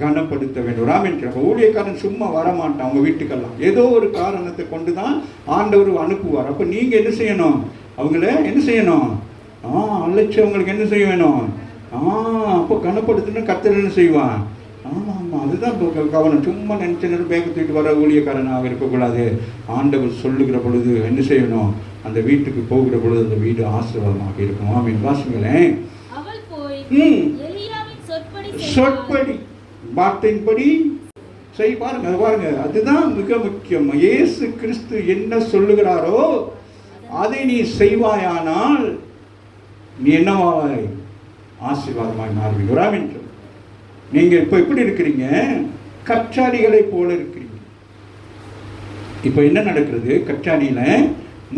கனப்படுத்த வேண்டும். ஆமென். அப்போ ஊழியக்காரன் சும்மா வரமாட்டான் அவங்க வீட்டுக்கெல்லாம், ஏதோ ஒரு காரணத்தை கொண்டு தான் ஆண்டவர் அனுப்புவார். அப்போ நீங்க என்ன செய்யணும், அவங்கள என்ன செய்யணும், அழைச்சு அவங்களுக்கு என்ன செய்ய வேணும், அப்போ கனப்படுத்தணும். கர்த்தர் என்ன செய்வான், ஆமாம், அதுதான் கவனம். சும்மா நினைச்ச நேரம் பேக்க தூக்கிட்டு வர ஊழியக்காரனாக இருக்கக்கூடாது. ஆண்டவர் சொல்லுகிற பொழுது என்ன செய்யணும், அந்த வீட்டுக்கு போகிற பொழுது அந்த வீடு ஆசீர்வாதமாக இருக்கும். ஆமென். வாசிங்களேன். சொற்படி வார்த்தையின்படி செய். பாருங்க, பாருங்க, அதுதான் மிக முக்கியம். இயேசு கிறிஸ்து என்ன சொல்லுகிறாரோ அதை நீ செய்வாயானால் நீ என்னவாய், ஆசீர்வாதமாய் மாறுவீங்க. ஆமென். நீங்க இப்ப எப்படி இருக்கிறீங்க, கற்றாடிகளை போல இருக்கிறீங்க. இப்ப என்ன நடக்கிறது, கற்றாடியில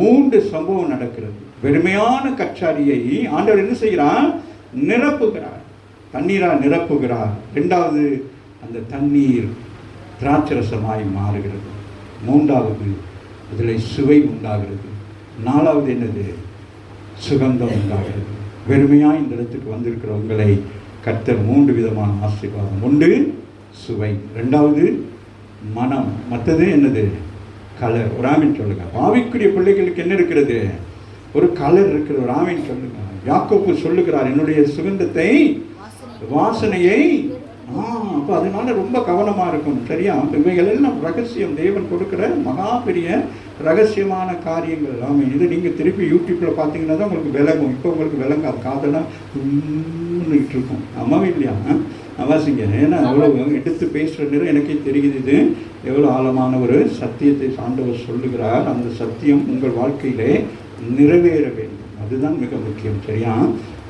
3 சம்பவம் நடக்கிறது. வெறுமையான கற்றாடியை ஆண்டவர் என்ன செய்கிறார், நிரப்புகிறார், தண்ணீரால் நிரப்புகிறார். 2வது, அந்த தண்ணீர் திராட்சரசமாய் மாறுகிறது. 3வது, அதில் சுவை உண்டாகிறது. 4வது என்னது, சுகந்தம் உண்டாகிறது. வெறுமையாக இந்த இடத்துக்கு வந்திருக்கிற உங்களை கர்த்தர் 3 விதமான ஆசீர்வாதம். 1 சுவை, 2வது மனம், மற்றது என்னது, கலர். ஒரு ஆமீன் சொல்லுங்க. ஆவிக்குரிய பிள்ளைகளுக்கு என்ன இருக்கிறது, ஒரு கலர் இருக்கிறது. ஒரு ஆமீன் சொல்லுங்க. யாக்கோபு சொல்லுகிறார், என்னுடைய சுகந்தத்தை, வாசனையை. அப்போ அதனால ரொம்ப கவனமா இருக்கும். சரியா? இவைகள் எல்லாம் ரகசியம், தேவன் கொடுக்கிற மகா பெரிய ரகசியமான காரியங்கள். ஆமாம், இது நீங்கள் திருப்பி யூடியூப்ல பார்த்தீங்கன்னா தான் உங்களுக்கு விளங்கும். இப்போ உங்களுக்கு விளங்காது, காதெல்லாம் இருக்கும். ஆமாம் இல்லையா? வாசிங்க. ஏன்னா அவ்வளோ எடுத்து பேசுகிற நேரம் எனக்கே தெரியுது இது எவ்வளோ ஆழமான ஒரு சத்தியத்தை ஆண்டவர் சொல்லுகிறார். அந்த சத்தியம் உங்கள் வாழ்க்கையிலே நிறைவேற வேண்டும். அதுதான் மிக முக்கியம். சரியா?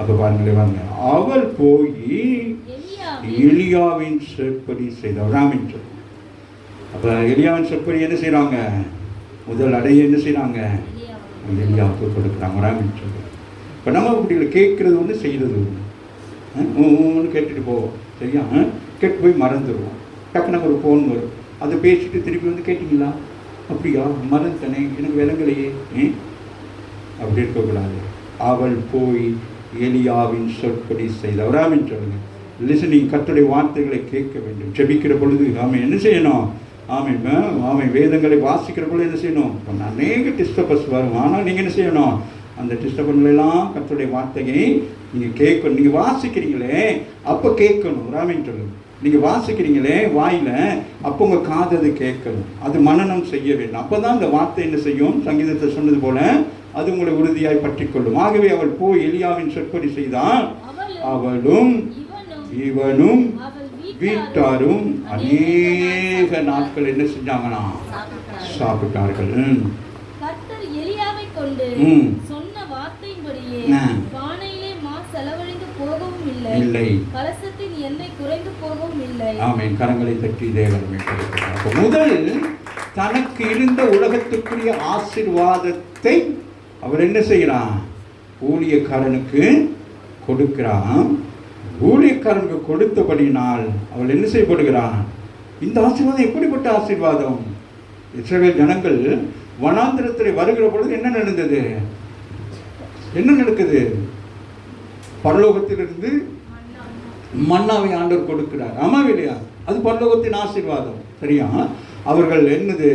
அப்போ பாருங்களே, வாங்க. அவள் போய் எலியாவின் சொற்படி செய்தார். ஆமென். அப்போ எலியாவின் சொற்படி என்ன செய்கிறாங்க, முதல் அடைய என்ன செய்கிறாங்க, எலியாவுக்கு கொடுக்குறாங்க. ஆமென். இப்போ நம்ம இப்படி கேட்குறது ஒன்று, செய்கிறது ஒன்று கேட்டுட்டு போவோம். சரியா? கேட்டு போய் மறந்துடுவோம். டக்குன்னு ஒரு ஃபோன் வரும், அதை பேசிட்டு திருப்பி வந்து கேட்டிங்களா, அப்படியா, மறந்துட்டனே, எனக்கு விளங்கலையே. அப்படி இருக்கக்கூடாது. அவள் போய் எலியாவின் சொற்படி செய்தார். ஆமென் சொல்லுங்க. லிசனிங், கர்த்தருடைய வார்த்தைகளை கேட்க வேண்டும். ஜெபிக்கிற பொழுது ஆமென் என்ன செய்யணும், ஆமென் ஆமென் வேதங்களை வாசிக்கிற பொழுது என்ன செய்யணும், அநேக டிஸ்டர்பன்ஸ் வரும். ஆனால் நீங்கள் என்ன செய்யணும், அந்த டிஸ்டர்பன்ஸ்லாம் கர்த்தருடைய வார்த்தையை நீங்கள் கேட்கணும். நீங்கள் வாசிக்கிறீங்களே அப்போ கேட்கணும். ஆமென் சொல்லுங்க. நீங்கள் வாசிக்கிறீங்களே வாயில், அப்போ உங்கள் காது அது கேட்கணும், அது மனனம் செய்ய வேண்டும். அப்போ தான் அந்த வார்த்தை என்ன செய்யும்? சங்கீதத்தை சொன்னது போல அது உங்களை உறுதியாய் பற்றி கொள்ளும். ஆகவே அவள் போய் எலியாவின் சொற்படி செய்தால் அவளும் இவனும் வீட்டாரும் அநேக நாட்கள் என்ன செஞ்சாங்கன்னா சாப்பிட்டார்கள்.
கர்த்தர் எலியாவை கொண்டு சொன்ன வார்த்தையின்படியே பானையிலே மா செலவழிந்து போகவும் இல்லை, கலசத்தின் எண்ணெய் குறைந்து போகவும் இல்லை.
ஆமென். கரங்களை தட்டி தேவன் முதல் தனக்கு இருந்த உலகத்துக்குரிய ஆசீர்வாதத்தை அவர் என்ன செய்யறான்? ஊழியக்காரனுக்கு கொடுக்கிறான். ஊழியக்காரனுக்கு கொடுத்தபடினால் அவள் என்ன செய்யப்படுகிறான்? இந்த ஆசீர்வாதம் எப்படிப்பட்ட ஆசீர்வாதம்? இஸ்ரவேல் ஜனங்கள் வனாந்திரத்தில் வருகிற பொழுது என்ன நடந்தது? என்ன நடக்குது? பரலோகத்திலிருந்து மன்னாவை ஆண்டவர் கொடுக்கிறார். ஆமா இல்லையா? அது பரலோகத்தின் ஆசீர்வாதம். சரியா? அவர்கள் என்னது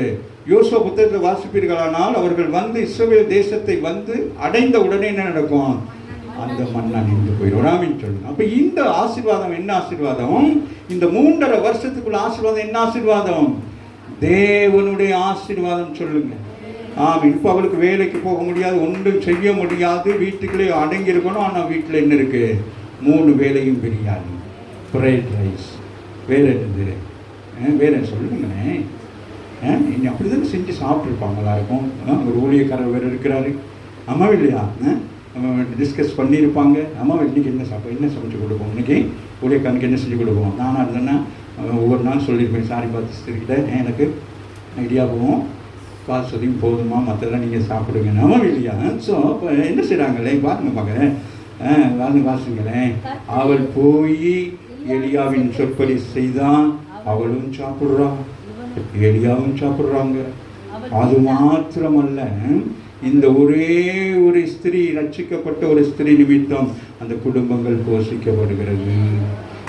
யோசுவா புத்தகத்தை வாசிப்பீர்களானால் அவர்கள் வந்து இஸ்ரவேல் தேசத்தை வந்து அடைந்த உடனே என்ன நடக்கும்? அந்த மன்னா நின்று போயிடும் சொல்லுங்க. அப்ப இந்த ஆசீர்வாதம் என்ன ஆசீர்வாதம்? இந்த 3.5 வருஷத்துக்குள்ள ஆசீர்வாதம் என்ன ஆசீர்வாதம்? தேவனுடைய ஆசீர்வாதம் சொல்லுங்க. இப்போ அவளுக்கு வேலைக்கு போக முடியாது, ஒன்றும் செய்ய முடியாது, வீட்டுக்குள்ளே அடங்கி இருக்கணும். ஆனால் வீட்டில் என்ன இருக்கு? 3 வேளையும் பிரியாணி, ஃப்ரைட் ரைஸ், வேறு என்னது, வேறு சொல்லுங்களேன். இனி அப்படி தானே செஞ்சு சாப்பிட்ருப்பாங்களா இருக்கும். ஒரு ஊழியக்காரர் வேறு இருக்கிறாரு. அம்மா இல்லையா? டிஸ்கஸ் பண்ணியிருப்பாங்க. அம்மா இன்றைக்கி என்ன சமைச்சு கொடுப்போம், இன்றைக்கி ஊழியக்காரனுக்கு என்ன செஞ்சு கொடுப்போம். நானும் அதுதானே ஒவ்வொரு நாள் சொல்லியிருப்பேன். சாரி பார்த்துக்கிட்ட எனக்கு ஐடியாவும் காசு சொல்லியும் போதுமா, மற்றெல்லாம் நீங்கள் சாப்பிடுங்க. நம்ம இல்லையா? ஸோ இப்போ என்ன செய்கிறாங்களே பாருங்க பார்க்க வாசுங்களேன். அவள் போய் எலியாவின் சொற்படி செய்தான், அவளும் சாப்பிட்றான், எலியாவும் சாப்பிட்றாங்க. அது மாத்திரமல்ல, இந்த ஒரே ஒரு ஸ்திரீ, ரட்சிக்கப்பட்ட ஒரு ஸ்திரீ நிமித்தம் அந்த குடும்பங்கள் போஷிக்கப்படுகிறது.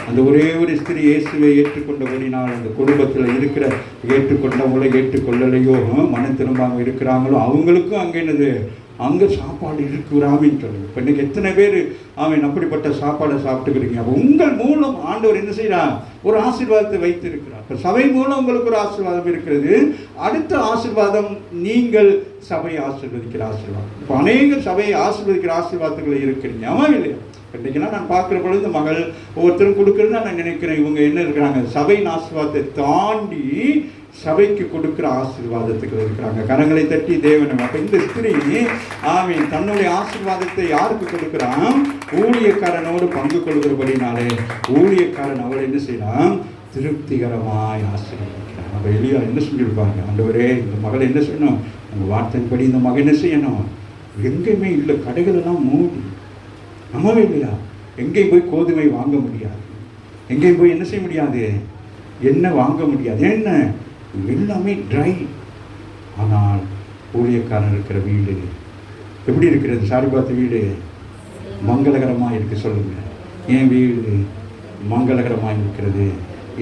அந்த ஒரே ஒரு ஸ்திரீ இயேசுவை ஏற்றுக்கொண்டபடினால் அந்த குடும்பத்தில் இருக்கிற ஏற்றுக்கொண்டவங்களோ ஏற்றுக்கொள்ளலையோ மனம் திரும்பாமல் இருக்கிறாங்களோ அவங்களுக்கும் அங்கே என்னது, அங்கே சாப்பாடு இருக்கிறாமின்னு சொல்லுங்க. இப்போ இன்றைக்கி எத்தனை பேர் அப்படிப்பட்ட சாப்பாடை சாப்பிட்டுக்கிறீங்க? அப்போ உங்கள் மூலம் ஆண்டவர் என்ன செய்கிறார்? ஒரு ஆசீர்வாதத்தை வைத்திருக்கிறார். இப்போ சபை மூலம் உங்களுக்கு ஒரு ஆசீர்வாதம் இருக்கிறது. அடுத்த ஆசீர்வாதம் நீங்கள் சபையை ஆசீர்வதிக்கிற ஆசீர்வாதம். இப்போ அநேக சபையை ஆசீர்வதிக்கிற ஆசீர்வாதங்களை இருக்கிறீங்க. ஆமாம் இல்லையா? இன்றைக்குன்னா நான் பார்க்குற பொழுது மகள் ஒவ்வொருத்தரும் கொடுக்குறதுன்னு நான் நினைக்கிறேன். இவங்க என்ன இருக்கிறாங்க? சபையின் ஆசீர்வாதத்தை தாண்டி சபைக்கு கொடுக்குற ஆசீர்வாதத்துக்கு இருக்கிறாங்க. கரங்களை தட்டி தேவனை. அப்போ இந்த ஸ்திரீ தன்னுடைய ஆசீர்வாதத்தை யாருக்கு கொடுக்குறான்? ஊழியக்காரனோடு பங்கு கொள்கிறபடினாலே ஊழியக்காரன் அவள் என்ன செய்யலாம்? திருப்திகரமாய் ஆசீர்வதிக்கிறான். அப்போ எலியா என்ன செஞ்சுருப்பாங்க? ஆண்டவரே, இந்த மகளை என்ன செய்யணும்? உங்கள் வார்த்தைப்படி இந்த மகன் என்ன செய்யணும்? எங்கேயுமே இல்லை, கடைகளெல்லாம் மூடி. நம்மவே இல்லையா? எங்கேயும் போய் கோதுமை வாங்க முடியாது, எங்கேயும் போய் என்ன செய்ய முடியாது, எண்ணெய் வாங்க முடியாது. என்ன எல்லாமே ட்ரை. ஆனால் ஊழியக்காரன் இருக்கிற வீடு எப்படி இருக்கிறது? சாரிபாத்து வீடு மங்களகரமாக இருக்குது. சொல்லுங்கள், என் வீடு மங்களகரமாக இருக்கிறது.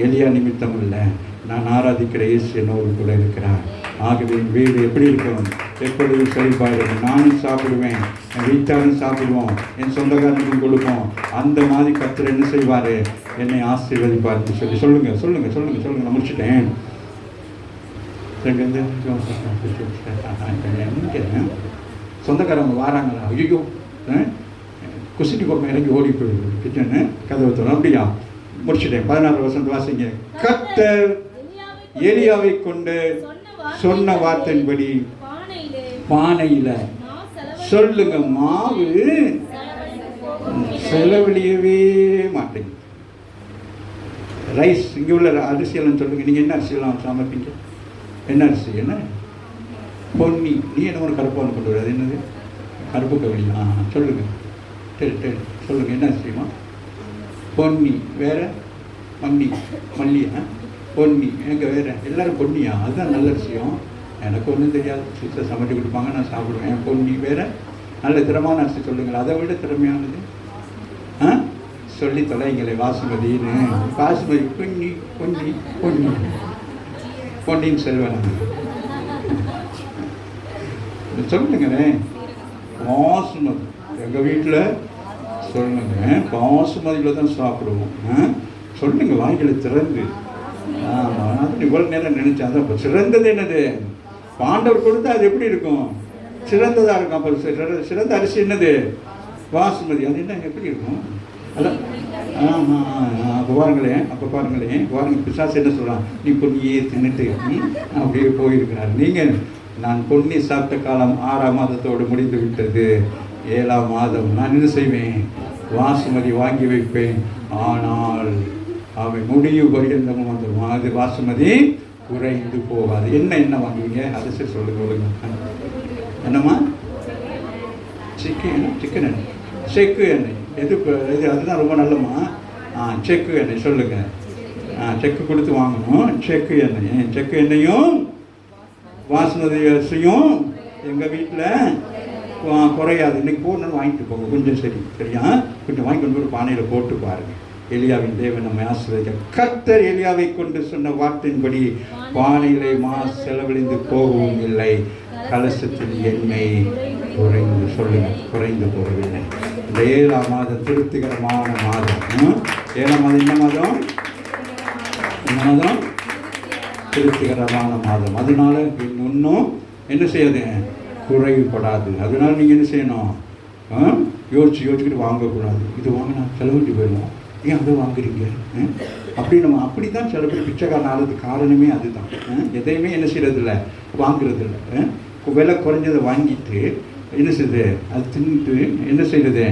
எலியா நிமித்தம் இல்லை, நான் ஆராதிக்கிற இயேசு என்னோடு கூட இருக்கிறார். ஆகவே என் வீடு எப்படி இருக்கும்? எப்பொழுதும் செழிப்பாயிருக்கும். நானும் சாப்பிடுவேன், என் வீட்டாரும் சாப்பிடுவோம், என் சொந்தக்காரனுக்கும் கொடுப்போம். அந்த மாதிரி கர்த்தர் என்ன செய்வார்? என்னை ஆசீர்வதிப்பார்னு சொல்லி சொல்லுங்கள் சொல்லுங்கள் சொல்லுங்கள் சொல்லுங்கள். நான் முடிச்சுட்டேன். சொந்தக்காரங்க வாராங்களா? ஐயோ, குசிட்டி பக்கம் இறங்கி ஓடி போயிடுது கிச்சனு கதவை தோணும். அப்படியா? முடிச்சுட்டேன். 16 வருஷம் வாசிங்க. கர்த்தர் எலியாவை கொண்டு சொன்ன வார்த்தையின்படி பானையில சொல்லுங்க, மாவு செலவழியவே மாட்டேங்க. ரைஸ், இங்கே உள்ள அரிசியெல்லாம் சொல்லுங்க. நீங்கள் என்ன அரிசியெல்லாம் சமைப்பீங்க? என்ன அரிசி? என்ன பொன்னி? நீ என்ன ஒரு கருப்பு ஒன்று கொண்டு வராது? என்னது கருப்பு கவலியா? சொல்லுங்கள், சொல்லுங்கள், என்ன அரிசியுமா? பொன்னி. வேறு மல்லி, மல்லியா? பொன்னி. எனக்கு வேறு எல்லோரும் பொன்னியா? அதுதான் நல்ல விஷயம். எனக்கு ஒன்றும் தெரியாது. சிஸ்டர் சமைச்சு கொடுப்பாங்க, நான் சாப்பிடுவேன். பொன்னி. வேறு நல்ல திறமான அரிசி சொல்லுங்கள், அதை விட திறமையானது. சொல்லி தொலைங்களே. வாசுமதின்னு. வாசுமதி பொன்னி பொன்னி பொன்னி பொன்னின்னு செல்வன் சொல்லுங்களே. பாசுமதி எங்கள் வீட்டில் சொல்லுங்க, பாசுமதியில் தான் சாப்பிடுவோம். சொல்லுங்க வாய்களை திறந்து. ஆமாம், அது இவ்வளோ நேரம் நினைச்சேன். அதான் இப்போ சிறந்தது என்னது? ஆண்டவர் கொடுத்தா அது எப்படி இருக்கும்? சிறந்ததாக இருக்கும். அப்போ சிறந்த அரிசி என்னது? பாசுமதி. அது என்ன எப்படி இருக்கும்? அதான். அப்போ பாருங்களேன் பாருங்க, பிசாசு என்ன சொல்கிறான்? நீ பொன்னியே தின்னுட்டு அப்படியே போயிருக்கிறார். நீங்கள் நான் பொன்னி சாப்பிட்ட காலம் 6ஆம் மாதத்தோடு முடிந்து விட்டது. 7ஆம் மாதம் நான் என்ன செய்வேன்? வாசுமதி வாங்கி வைப்பேன். ஆனால் அவை முடிவு பரியந்தமும் வந்துடும். அது வாசுமதி குறைந்து போகாது. என்ன வாங்குவீங்க? அதை சரி சொல்லுங்க. என்னம்மா? சிக்கன் எண்ணெய், செக்கு எண்ணெய். இது அதுதான் ரொம்ப நல்லம்மா. செக்கு எண்ணெய் சொல்லுங்கள். செக்கு கொடுத்து வாங்கணும். செக்கு எண்ணெயும் வாசுமதி அரிசியும் எங்கள் வீட்டில் குறையாது. இன்றைக்கி போடணும்னு வாங்கிட்டு போங்க. கொஞ்சம் சரியா கொஞ்சம் வாங்கி கொண்டு போய் பானையில் போட்டு பாருங்கள். எலியாவின் தேவன் நம்மை ஆசீர்வதிக்க. கர்த்தர் எலியாவை கொண்டு சொன்ன வார்த்தையின்படி பானையிலே செலவழிந்து போகவும் இல்லை, கலசத்தில் எண்ணெய் குறைந்து குறைந்து போகவில்லை. இந்த 7ஆம் மாதம் திருப்திகரமான மாதம். 7ஆம் மாதம் என்ன மாதம்? திருப்திகரமான மாதம். அதனால இன்னும் என்ன செய்யாது? குறைவுபடாது. அதனால நீங்கள் என்ன செய்யணும்? யோசிச்சுக்கிட்டு வாங்கக்கூடாது. இது வாங்கினா செலவுட்டு போயிடும், ஏன் அதை வாங்குறீங்க அப்படி தான் சில பேர் பிச்சைக்காரன் ஆகிறதுக்கு காரணமே அதுதான். எதையுமே என்ன செய்யறதில்ல, வாங்குறதில்ல. விலை குறைஞ்சதை வாங்கிட்டு என்ன செய்யுது? அது தின்னுட்டு என்ன செய்யுறது?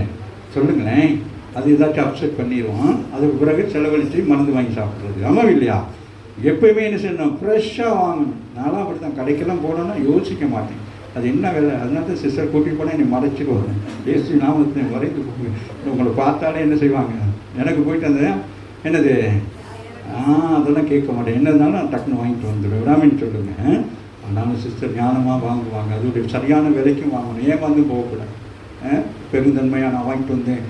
சொல்லுங்களேன். அது ஏதாச்சும் அப்செட் பண்ணிடுவோம். அதுக்கு பிறகு செலவழித்து மருந்து வாங்கி சாப்பிட்றது. ஆமாம் இல்லையா? எப்போயுமே என்ன செய்யணும்? ஃப்ரெஷ்ஷாக வாங்கணும். நானும் அப்படி தான். கடைக்கெல்லாம் போனோன்னா யோசிக்க மாட்டேன், அது என்ன வேலை. அதனால தான் சிஸ்டர் கூட்டிகிட்டு போனால் என்னை மறைச்சிடுவாங்க. ஏசி நாமத்தை வரைந்து உங்களை பார்த்தாலே என்ன செய்வாங்க? எனக்கு போயிட்டு அந்த என்னது அதெல்லாம் கேட்க மாட்டேன். என்ன இருந்தாலும் நான் டக்குன்னு வாங்கிட்டு வந்துடுவேன். விடாமின்னு சொல்லுங்கள். ஆனாலும் சிஸ்டர் ஞானமாக வாங்குவாங்க. அதோடைய சரியான விலைக்கும் வாங்கணும். ஏமாந்து போகக்கூடாது. பெருந்தன்மையாக நான் வாங்கிட்டு வந்தேன்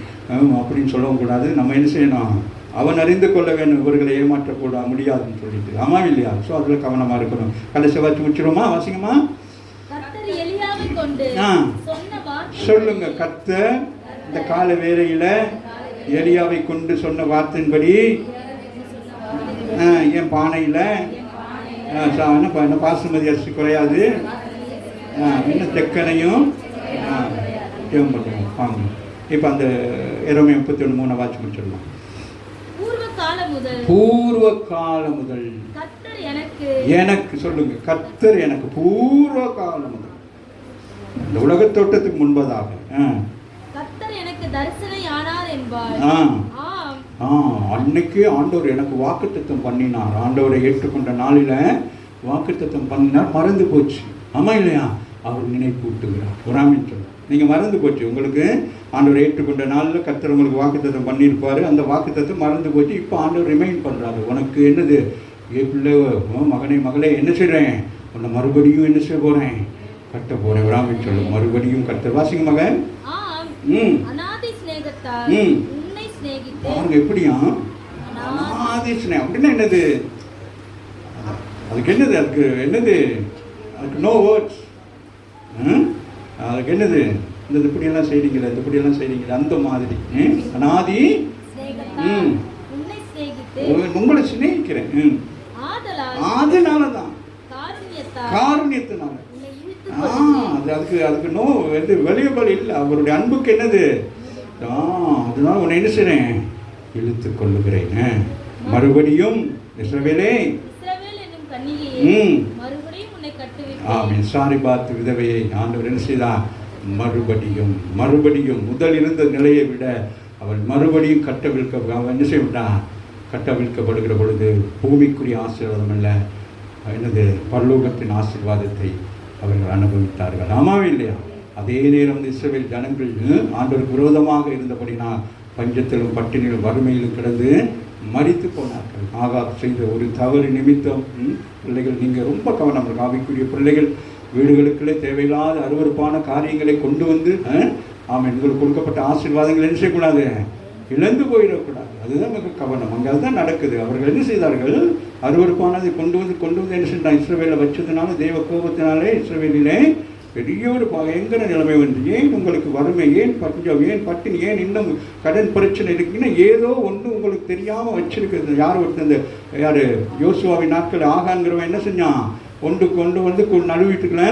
அப்படின்னு சொல்லவும் கூடாது. நம்ம என்ன செய்யணும்? அவன் அறிந்து கொள்ள வேணும், இவர்களை ஏமாற்றக்கூடாது முடியாதுன்னு சொல்லிட்டு. ஆமாம் இல்லையா? ஸோ அதில் கவனமாக இருக்கணும். கடைசி வச்சு முடிச்சிடுவோமா? வாசிங்கம்மா. சொல்லுங்க. கர்த்தர் இந்த கால வேளையில எலியாவை கொண்டு சொன்ன வார்த்தையின்படி என் பானையில் என்ன பாசுமதி அரிசி குறையாது, இன்னும் தெக்கனையும் வாங்க. இப்போ அந்த 31:3 வாட்சி முடிச்சிடலாம். பூர்வ காலம் முதல் எனக்கு சொல்லுங்க. கர்த்தர் எனக்கு பூர்வ காலம் முதல், இந்த உலக தோட்டத்துக்கு முன்பதாக அன்னைக்கு ஆண்டவர் எனக்கு வாக்குத்தத்தம் பண்ணினார். ஆண்டவரை ஏற்றுக்கொண்ட நாளில் வாக்குத்தத்தம் பண்ணினார். மறந்து போச்சு. ஆமா இல்லையா? அவர் நினைப்பூட்டுகிறார். பொறாமைன்னு சொல்ல நீங்கள் மறந்து போச்சு. உங்களுக்கு ஆண்டவர் ஏற்றுக்கொண்ட நாளில் கர்த்தர் உங்களுக்கு வாக்குத்தத்தம் பண்ணியிருப்பார். அந்த வாக்குத்தத்தம் மறந்து போச்சு. இப்போ ஆண்டவர் ரிமைண்ட் பண்ணுறாரு. உனக்கு என்னது? பிள்ளை, மகனே என்ன செய்கிறேன்? உன்னை மறுபடியும் என்ன செய்ய போகிறேன்? கட்ட போகிறேன். விடாமல் சொல்லு. மறுபடியும் கட்ட. வாசிங்க மகன். பாருங்க எப்படியா அநாதி ஸ்நேகம் அப்படின்னா என்னது? அதுக்கு என்னது? அதுக்கு நோ வேர்ட்ஸ். அதுக்கு என்னது? இந்த இப்படியெல்லாம் செய்றீங்களே அந்த மாதிரி. அநாதி உங்களை சிநேகிக்கிறேன். அதனாலதான் காருண்யத்தினால. அதுக்கு நோ வெளியபல் இல்லை. அவருடைய அன்புக்கு என்னது? அதனால உன்னை என்ன செய்றேன்? இழுத்து கொள்ளுகிறேன். மறுபடியும் இஸ்ரவேலே சாரிபாத் விதவையை ஆண்டவர் என்ன செய்தார்? மறுபடியும் முதல் இருந்த நிலையை விட அவள் மறுபடியும் என்ன செய்விட்டான்? கட்டவிழ்க்கப்படுகிற பொழுது பூமிக்குரிய ஆசீர்வாதம் அல்ல, என்னது? பரலோகத்தின் ஆசீர்வாதத்தை அவர்கள் அனுபவித்தார்கள். ஆமாவே இல்லையா? அதே நேரம் இஸ்ரவேல் ஜனங்கள் ஆண்டவருக்கு விரோதமாக இருந்தபடினால் பஞ்சத்திலும் பட்டினியிலும் வறுமையிலும் கிடந்து மரித்து போனார்கள். ஆகாப் செய்த ஒரு தவறு நிமித்தம் பிள்ளைகள், நீங்கள் ரொம்ப கவனம். ஆவிக்குரிய பிள்ளைகள் வீடுகளுக்குள்ளே தேவையில்லாத அருவருப்பான காரியங்களை கொண்டு வந்து எங்களுக்கு கொடுக்கப்பட்ட ஆசீர்வாதங்கள் என்ன செய்யக்கூடாது? இழந்து போயிடக்கூடாது. அதுதான் மிக கவனம். அங்கே அதுதான் நடக்குது. அவர்கள் என்ன செய்தார்கள்? அருவருப்பானதை கொண்டு வந்து என்ன செய்தால் இஸ்ரவேலை வச்சதுனால தேவ கோபத்தினாலே இஸ்ரவேலிலே பெரிய ஒரு பயங்கர நிலைமை வந்து, ஏன் உங்களுக்கு வறுமை, ஏன் பஞ்சம், ஏன் பட்டினி, ஏன் இன்னும் கடன் பிரச்சனை இருக்குன்னா ஏதோ ஒன்று உங்களுக்கு தெரியாமல் வச்சிருக்கிறது. யார் ஒருத்தர் இந்த யார் யோசுவாவின் நாட்கள் ஆகாங்கிறவன் என்ன செஞ்சான், கொண்டு வந்து நடு வீட்டுக்குள்ள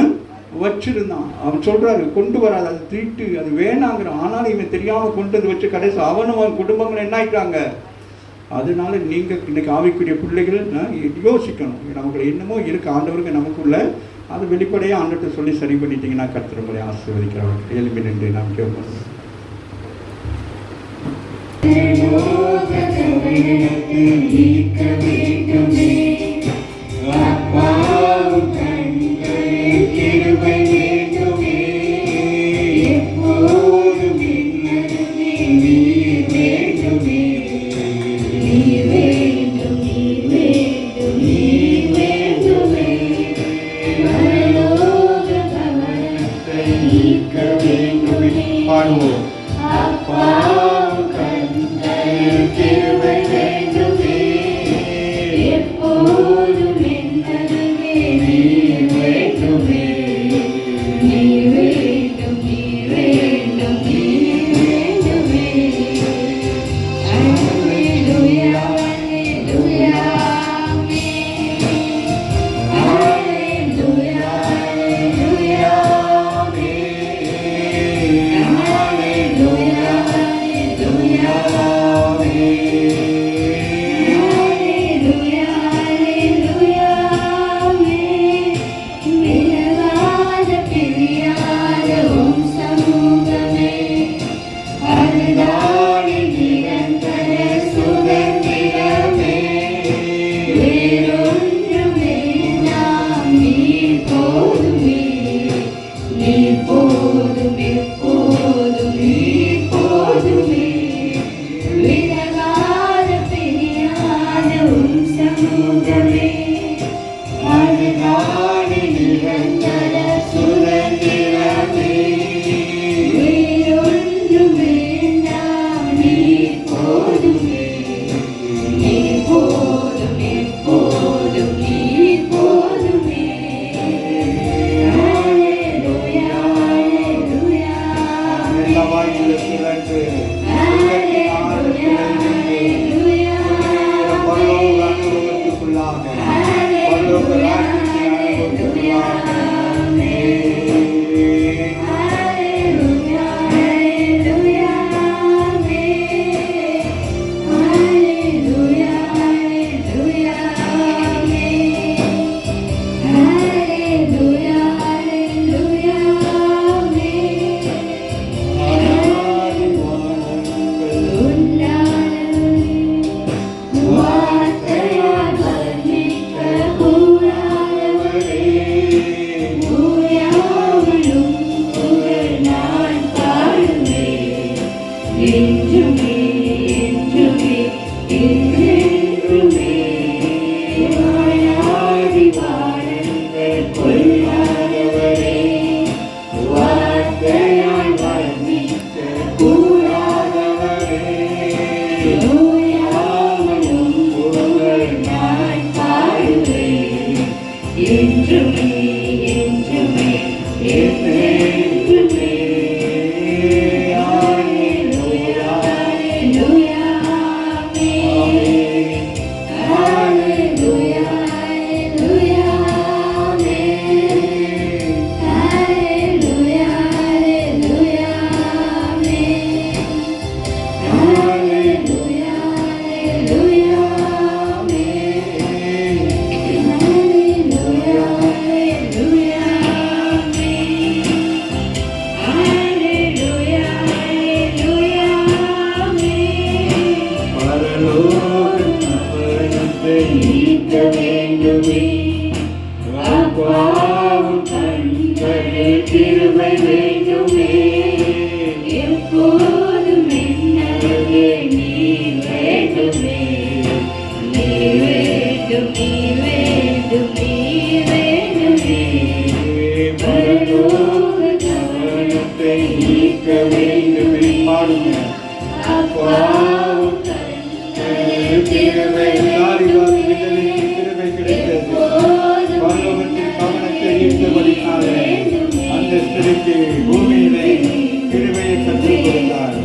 வச்சிருந்தான். அவன் சொல்கிறாரு கொண்டு வராது, அது தீட்டு, அது வேணாங்கிறான். ஆனாலும் இவன் தெரியாமல் கொண்டு வந்து வச்சு கடைசி அவனும் அவன் குடும்பங்கள் என்ன ஆயிட்டாங்க. அதனால நீங்கள் இன்னைக்கு ஆவிக்குரிய பிள்ளைகள் யோசிக்கணும், நமக்கு என்னமோ இருக்குது ஆண்டவருக்கு நமக்குள்ள, அது வெளிப்படையாக ஆண்டவர்கிட்ட சொல்லி சரி பண்ணிட்டீங்கன்னா கர்த்தர் உங்களை ஆசீர்வதிக்கிறவர். எழுப்பி நின்று நாம் கேட்போம். இன்றைக்கு பூமியிலே கிருபையை கற்றுக் கொடுத்தார்.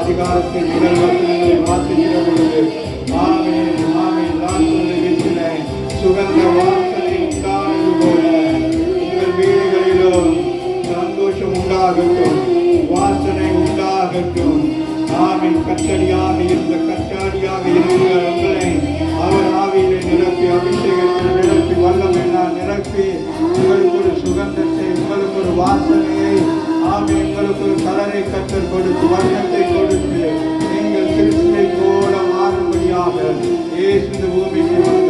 அதிகாரத்தின் முதல் வசனங்களை வாசிக்கிற பொழுது சுகந்த வாசனை உண்டானது போல உங்கள் வீடுகளிலும் சந்தோஷம் உண்டாகட்டும், வாசனை உண்டாகட்டும். ஆவின் கட்டடியாக இருந்த கட்டாடியாக இருக்கிற உங்களை அவர் ஆவியிலே நிரப்பி, அபிஷேகத்தில் நிரப்பி, வல்லமையினால் நிரப்பி, உங்களுக்கு ஒரு சுகந்தத்தை, உங்களுக்கு ஒரு வாசனையை, உங்களுக்கு ஒரு கலரை கற்றல் கொடுத்து, வண்ணத்தை கொடுத்து, நீங்கள் கிறிஸ்துவை போல மாறும்படியாக இயேசு இந்த பூமிக்கு